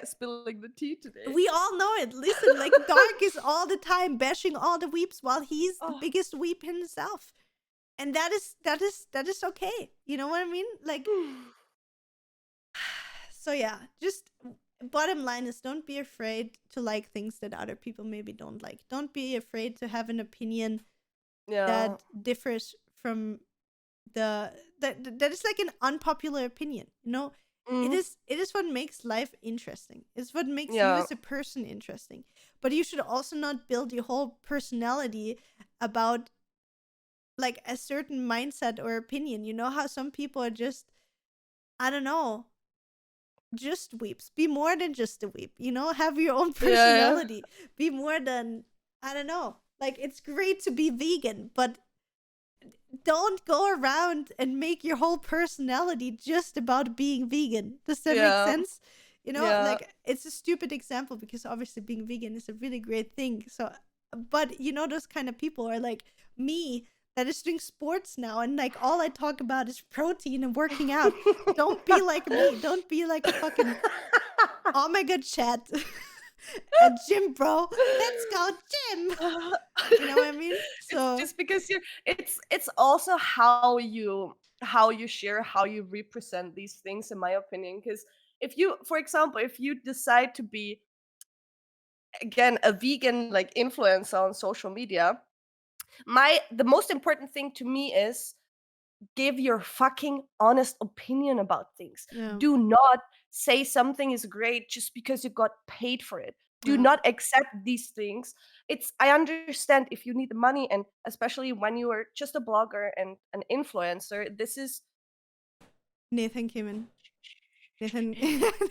spilling the tea today. We all know it. Listen, like Dark is all the time bashing all the weeps while he's the Oh. biggest weep himself. And that is okay. You know what I mean? Like, so yeah, just bottom line is, don't be afraid to like things that other people maybe don't like. Don't be afraid to have an opinion Yeah. that differs from that is like an unpopular opinion. You know, Mm. it is what makes life interesting. It's what makes you Yeah. as a person interesting. But you should also not build your whole personality about like a certain mindset or opinion. You know how some people are just, I don't know, just weeps. Be more than just a weep. You know, have your own Yeah. personality. Be more than, I don't know. Like, it's great to be vegan, but don't go around and make your whole personality just about being vegan. Does that make Yeah. sense? You know, Yeah. like it's a stupid example because obviously being vegan is a really great thing. So, but you know, those kind of people are like me that is doing sports now, and like all I talk about is protein and working out. Don't be like me. Don't be like a fucking oh my god chat. A gym bro. Let's go gym. You know what I mean? It's So just because it's also how you share, how you represent these things, in my opinion. Because if you, for example, if you decide to be again a vegan like influencer on social media, the most important thing to me is give your fucking honest opinion about things. yeah, Do not say something is great just because you got paid for it. Do yeah. not accept these things. I understand if you need the money, and especially when you are just a blogger and an influencer, this is Nathan came in. Nathan,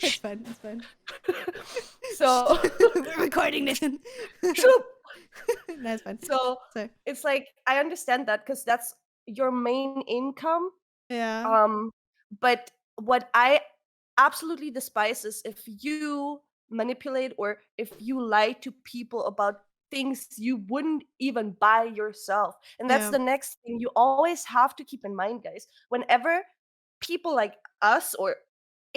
it's fine. It's fine. so We're recording, Nathan. so That's fine. so So it's like I understand that because that's your main income. yeah, Um, but what I absolutely despise is if you manipulate or if you lie to people about things you wouldn't even buy yourself. And that's yeah. the next thing you always have to keep in mind, guys. Whenever people like us or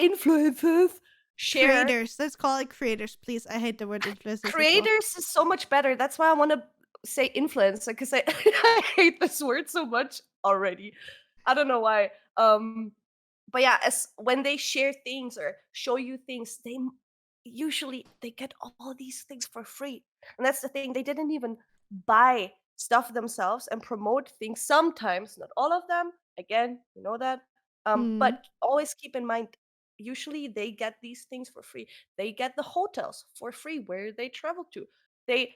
influencers share, Creators. Let's call it creators, please. I hate the word influencers as well. creators is so much better. That's why I want to say influencer because I, I hate this word so much already. I don't know why. But yeah, as when they share things or show you things, usually they get all these things for free. And that's the thing, they didn't even buy stuff themselves and promote things. Sometimes, not all of them. Again, you know that. Mm, But always keep in mind, usually they get these things for free. They get the hotels for free where they travel to. They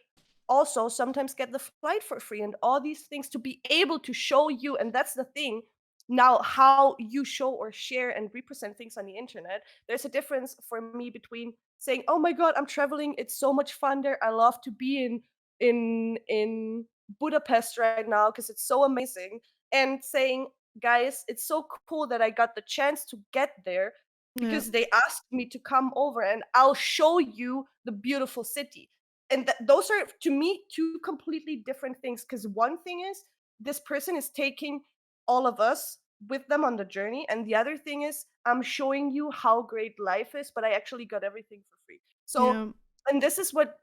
also sometimes get the flight for free and all these things to be able to show you. And that's the thing, now how you show or share and represent things on the internet, there's a difference for me between saying, oh my god, I'm traveling, it's so much fun there, I love to be in Budapest right now because it's so amazing, and saying, guys, it's so cool that I got the chance to get there yeah, because they asked me to come over and I'll show you the beautiful city. And those are to me two completely different things, because one thing is this person is taking all of us with them on the journey, and the other thing is I'm showing you how great life is, but I actually got everything for free. So, yeah. and this is what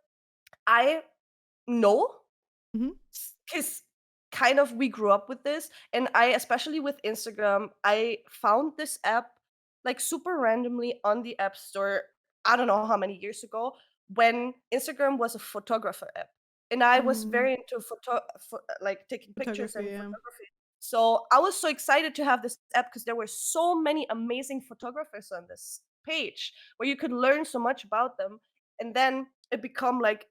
I know, Hmm. because kind of we grew up with this, and I, especially with Instagram, I found this app like super randomly on the app store. I don't know how many years ago, when Instagram was a photographer app, and I was Mm, very into like taking pictures photography, and yeah. photography. So I was so excited to have this app because there were so many amazing photographers on this page where you could learn so much about them. And then it become like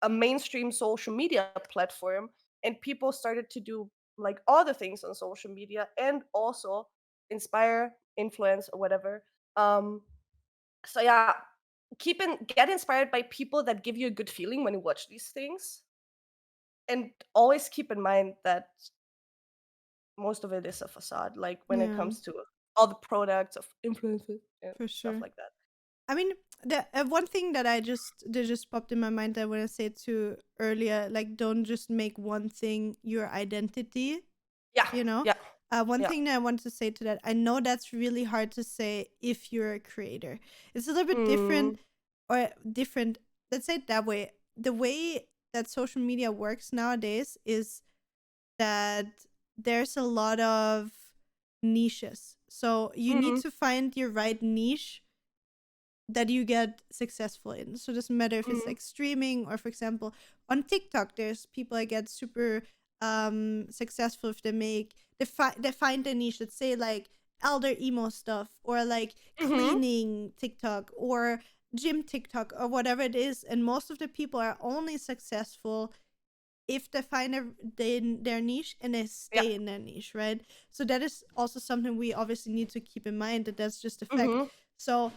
a mainstream social media platform, and people started to do like all the things on social media and also inspire, influence, or whatever. um so yeah, get inspired by people that give you a good feeling when you watch these things, and always keep in mind that most of it is a facade, like when it Yeah, comes to all the products of influences and for stuff sure. like that. I mean, the one thing that just popped in my mind that I want to say to earlier, like, don't just make one thing your identity. Yeah, You know, yeah, one yeah. thing that I want to say to that, I know that's really hard to say if you're a creator. It's a little bit Mm, different, or different. Let's say it that way. The way that social media works nowadays is that there's a lot of niches. So you need mm, to find your right niche that you get successful in. So it doesn't matter if it's mm, like streaming, or for example on TikTok there's people that get super successful if they find a niche, let's say like elder emo stuff, or like mm-hmm. cleaning TikTok, or gym TikTok, or whatever it is. And most of the people are only successful if they find their niche and they Yeah. stay in their niche, right? So that is also something we obviously need to keep in mind, that that's just a fact. Mm-hmm. So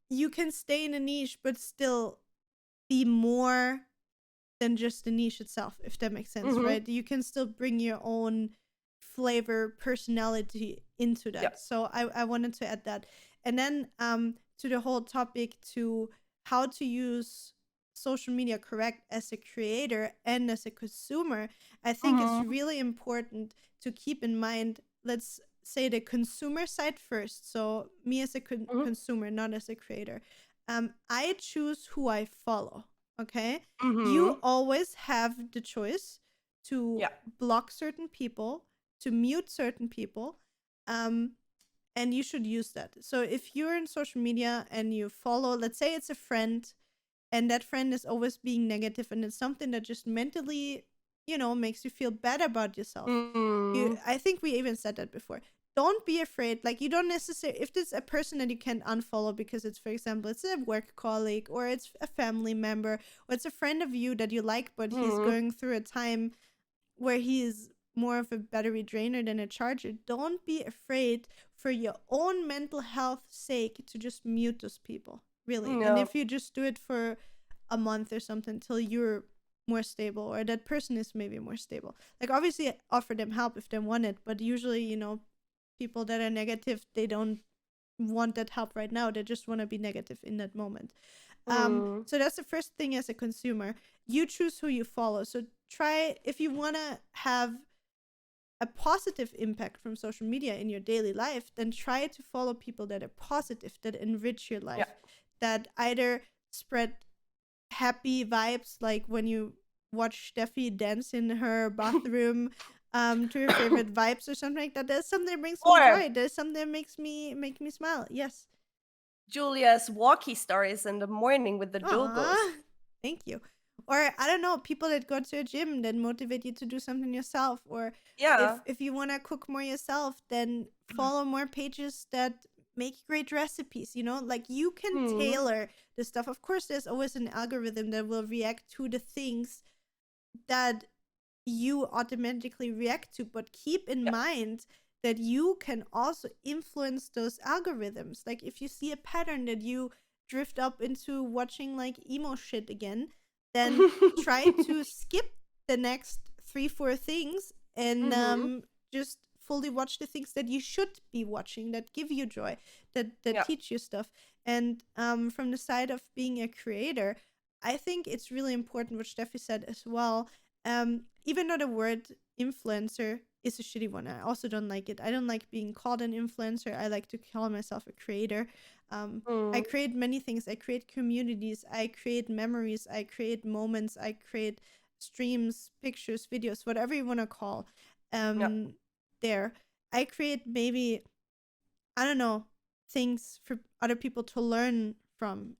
you can stay in a niche but still be more than just the niche itself, if that makes sense, Mm-hmm. right? You can still bring your own flavor, personality into Yeah. that. So I wanted to add that. And then to the whole topic, to how to use social media correct as a creator and as a consumer, I think it's really important to keep in mind, let's say the consumer side first. So me as a consumer, not as a creator. I choose who I follow. Okay. You always have the choice to block certain people, to mute certain people. And you should use that. So if you're in social media and you follow, let's say it's a friend, and that friend is always being negative, and it's something that just mentally, makes you feel bad about yourself. I think we even said that before. Don't be afraid. Like, you don't necessarily, if there's a person that you can unfollow because it's, for example, it's a work colleague, or it's a family member, or it's a friend of you that you like, but he's going through a time where he's more of a battery drainer than a charger, don't be afraid for your own mental health sake to just mute those people, really. And if you just do it for a month or something till you're more stable, or that person is maybe more stable, like, obviously offer them help if they want it, but usually, people that are negative, they don't want that help right now. They just want to be negative in that moment. So that's the first thing. As a consumer, you choose who you follow. So try, if you want to have a positive impact from social media in your daily life, then try to follow people that are positive, that enrich your life, that either spread happy vibes, like when you watch Steffi dance in her bathroom to her favorite vibes or something like that. There's something that brings me joy. There's something that make me smile. Yes. Julia's walkie stories in the morning with the dogos. Thank you. Or, I don't know, people that go to a gym that motivate you to do something yourself. Or if you want to cook more yourself, then follow more pages that make great recipes. Like, you can tailor the stuff. Of course, there's always an algorithm that will react to the things that you automatically react to, but keep in mind that you can also influence those algorithms. Like, if you see a pattern that you drift up into watching like emo shit again, then try to skip the next 3-4 things and just fully watch the things that you should be watching, that give you joy, that teach you stuff. And from the side of being a creator, I think it's really important what Steffi said as well. Even though the word influencer is a shitty one, I also don't like it. I don't like being called an influencer. I like to call myself a creator. I create many things. I create communities. I create memories. I create moments. I create streams, pictures, videos, whatever you want to call. There, I create maybe, I don't know, things for other people to learn from.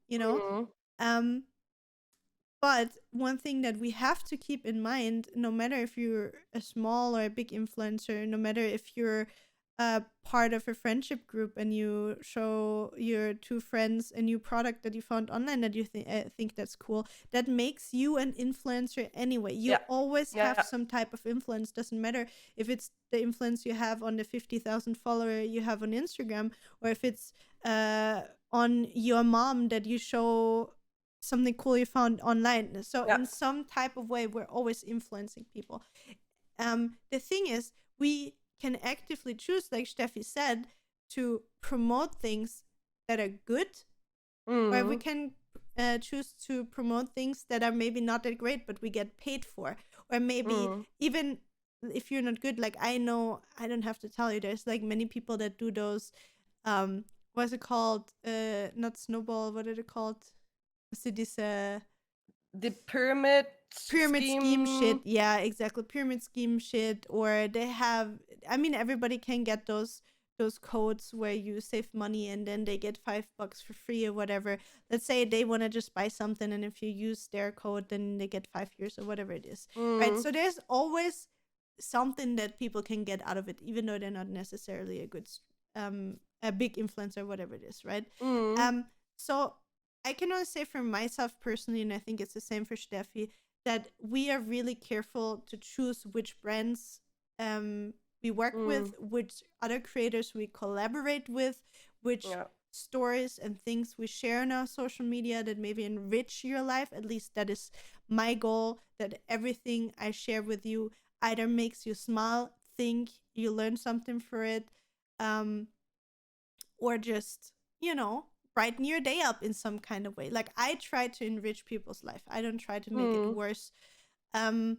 But one thing that we have to keep in mind, no matter if you're a small or a big influencer, no matter if you're part of a friendship group and you show your 2 friends a new product that you found online that you think that's cool, that makes you an influencer anyway. You always have some type of influence. Doesn't matter if it's the influence you have on the 50,000 follower you have on Instagram, or if it's on your mom that you show something cool you found online. So in some type of way, we're always influencing people. The thing is, we can actively choose, like Steffi said, to promote things that are good, or we can choose to promote things that are maybe not that great, but we get paid for. Or maybe even if you're not good, like, I know, I don't have to tell you, there's like many people that do those, what's it called? Not snowball, what are they called? The pyramid scheme shit. Yeah, exactly. Pyramid scheme shit. Or they have, I mean, everybody can get those codes where you save money and then they get $5 for free or whatever. Let's say they want to just buy something, and if you use their code, then they get 5 years or whatever it is. Right? So there's always something that people can get out of it, even though they're not necessarily a big influencer, whatever it is, right? So I can only say for myself personally, and I think it's the same for Steffi, that we are really careful to choose which brands we work with, which other creators we collaborate with, which stories and things we share on our social media that maybe enrich your life. At least that is my goal, that everything I share with you either makes you smile, think, you learn something for it, or just, brighten your day up in some kind of way. Like, I try to enrich people's life. I don't try to make it worse. And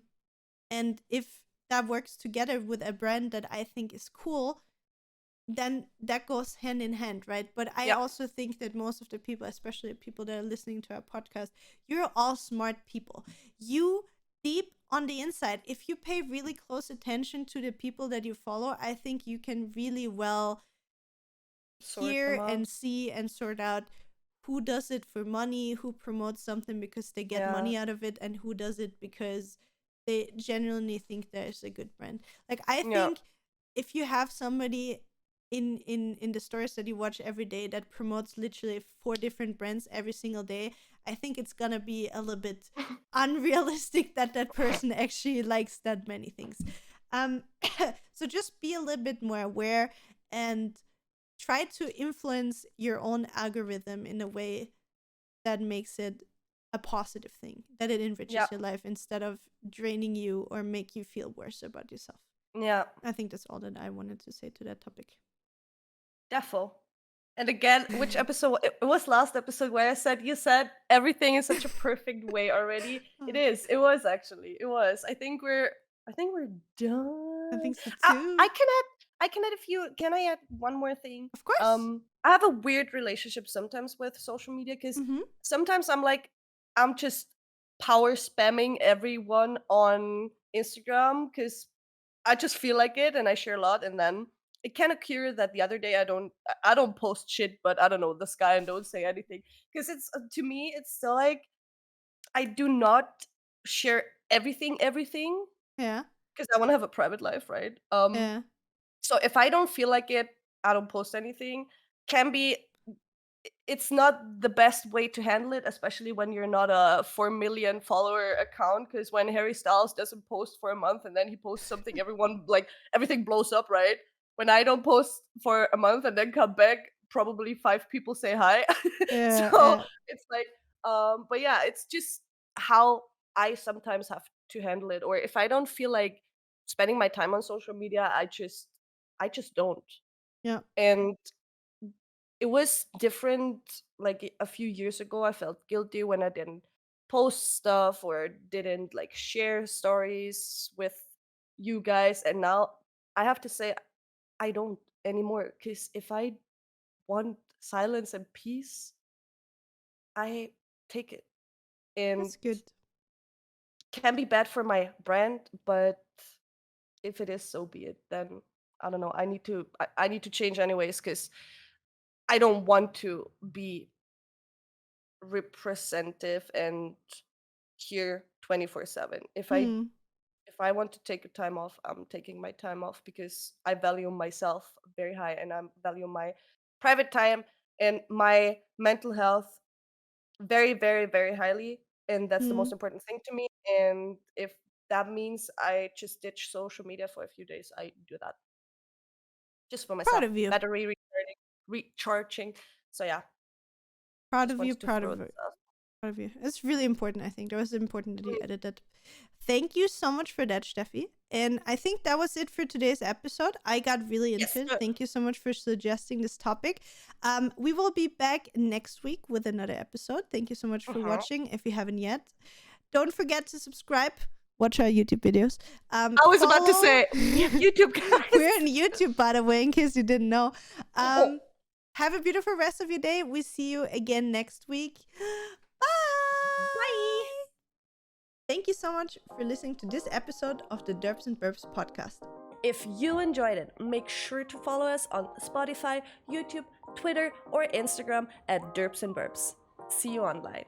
And if that works together with a brand that I think is cool, then that goes hand in hand, right? But I also think that most of the people, especially people that are listening to our podcast, you're all smart people. You, deep on the inside, if you pay really close attention to the people that you follow, I think you can really well hear and see and sort out who does it for money, who promotes something because they get money out of it, and who does it because they genuinely think there's a good brand. Like, I think if you have somebody in the stories that you watch every day that promotes literally 4 different brands every single day, I think it's gonna be a little bit unrealistic that person actually likes that many things. So just be a little bit more aware and try to influence your own algorithm in a way that makes it a positive thing, that it enriches your life instead of draining you or make you feel worse about yourself. Yeah. I think that's all that I wanted to say to that topic. Defo. And again, which episode? It was last episode where I said, you said everything in such a perfect way already. It is. It was actually. It was. I think we're done. I think so too. I can add a few. Can I add one more thing? Of course. I have a weird relationship sometimes with social media because sometimes I'm just power spamming everyone on Instagram because I just feel like it and I share a lot, and then it can occur that the other day I don't post shit, but I don't know the sky and don't say anything because it's to me it's still like I do not share everything Yeah. because I want to have a private life, right? Yeah. So if I don't feel like it, I don't post anything. It's not the best way to handle it, especially when you're not a 4 million follower account. Because when Harry Styles doesn't post for a month and then he posts something, everything blows up, right? When I don't post for a month and then come back, probably 5 people say hi. It's like, but yeah, it's just how I sometimes have to handle it. Or if I don't feel like spending my time on social media, I just don't. Yeah. And it was different like a few years ago. I felt guilty when I didn't post stuff or didn't like share stories with you guys, and now I have to say I don't anymore because if I want silence and peace, I take it. And That's good. can be bad for my brand, but if it is, so be it. Then I don't know. I need to change anyways because I don't want to be representative and here 24/7. If I want to take a time off, I'm taking my time off because I value myself very high and I value my private time and my mental health very, very, very highly. And that's the most important thing to me. And if that means I just ditch social media for a few days, I do that. Just for myself. Proud of you. Battery recharging. So yeah. Proud just of you. wanted to Proud throw of this it. out. Proud of you. It's really important, I think. That was important that you added that. Thank you so much for that, Steffi. And I think that was it for today's episode. I got really into it. Thank you so much for suggesting this topic. We will be back next week with another episode. Thank you so much for watching. If you haven't yet, don't forget to subscribe. Watch our YouTube videos. I was about to say YouTube, guys. We're on YouTube, by the way, in case you didn't know. Have a beautiful rest of your day. We see you again next week. Bye. Thank you so much for listening to this episode of the Derps and Burps podcast. If you enjoyed it, make sure to follow us on Spotify, YouTube, Twitter, or Instagram at derps'nburps. See you online.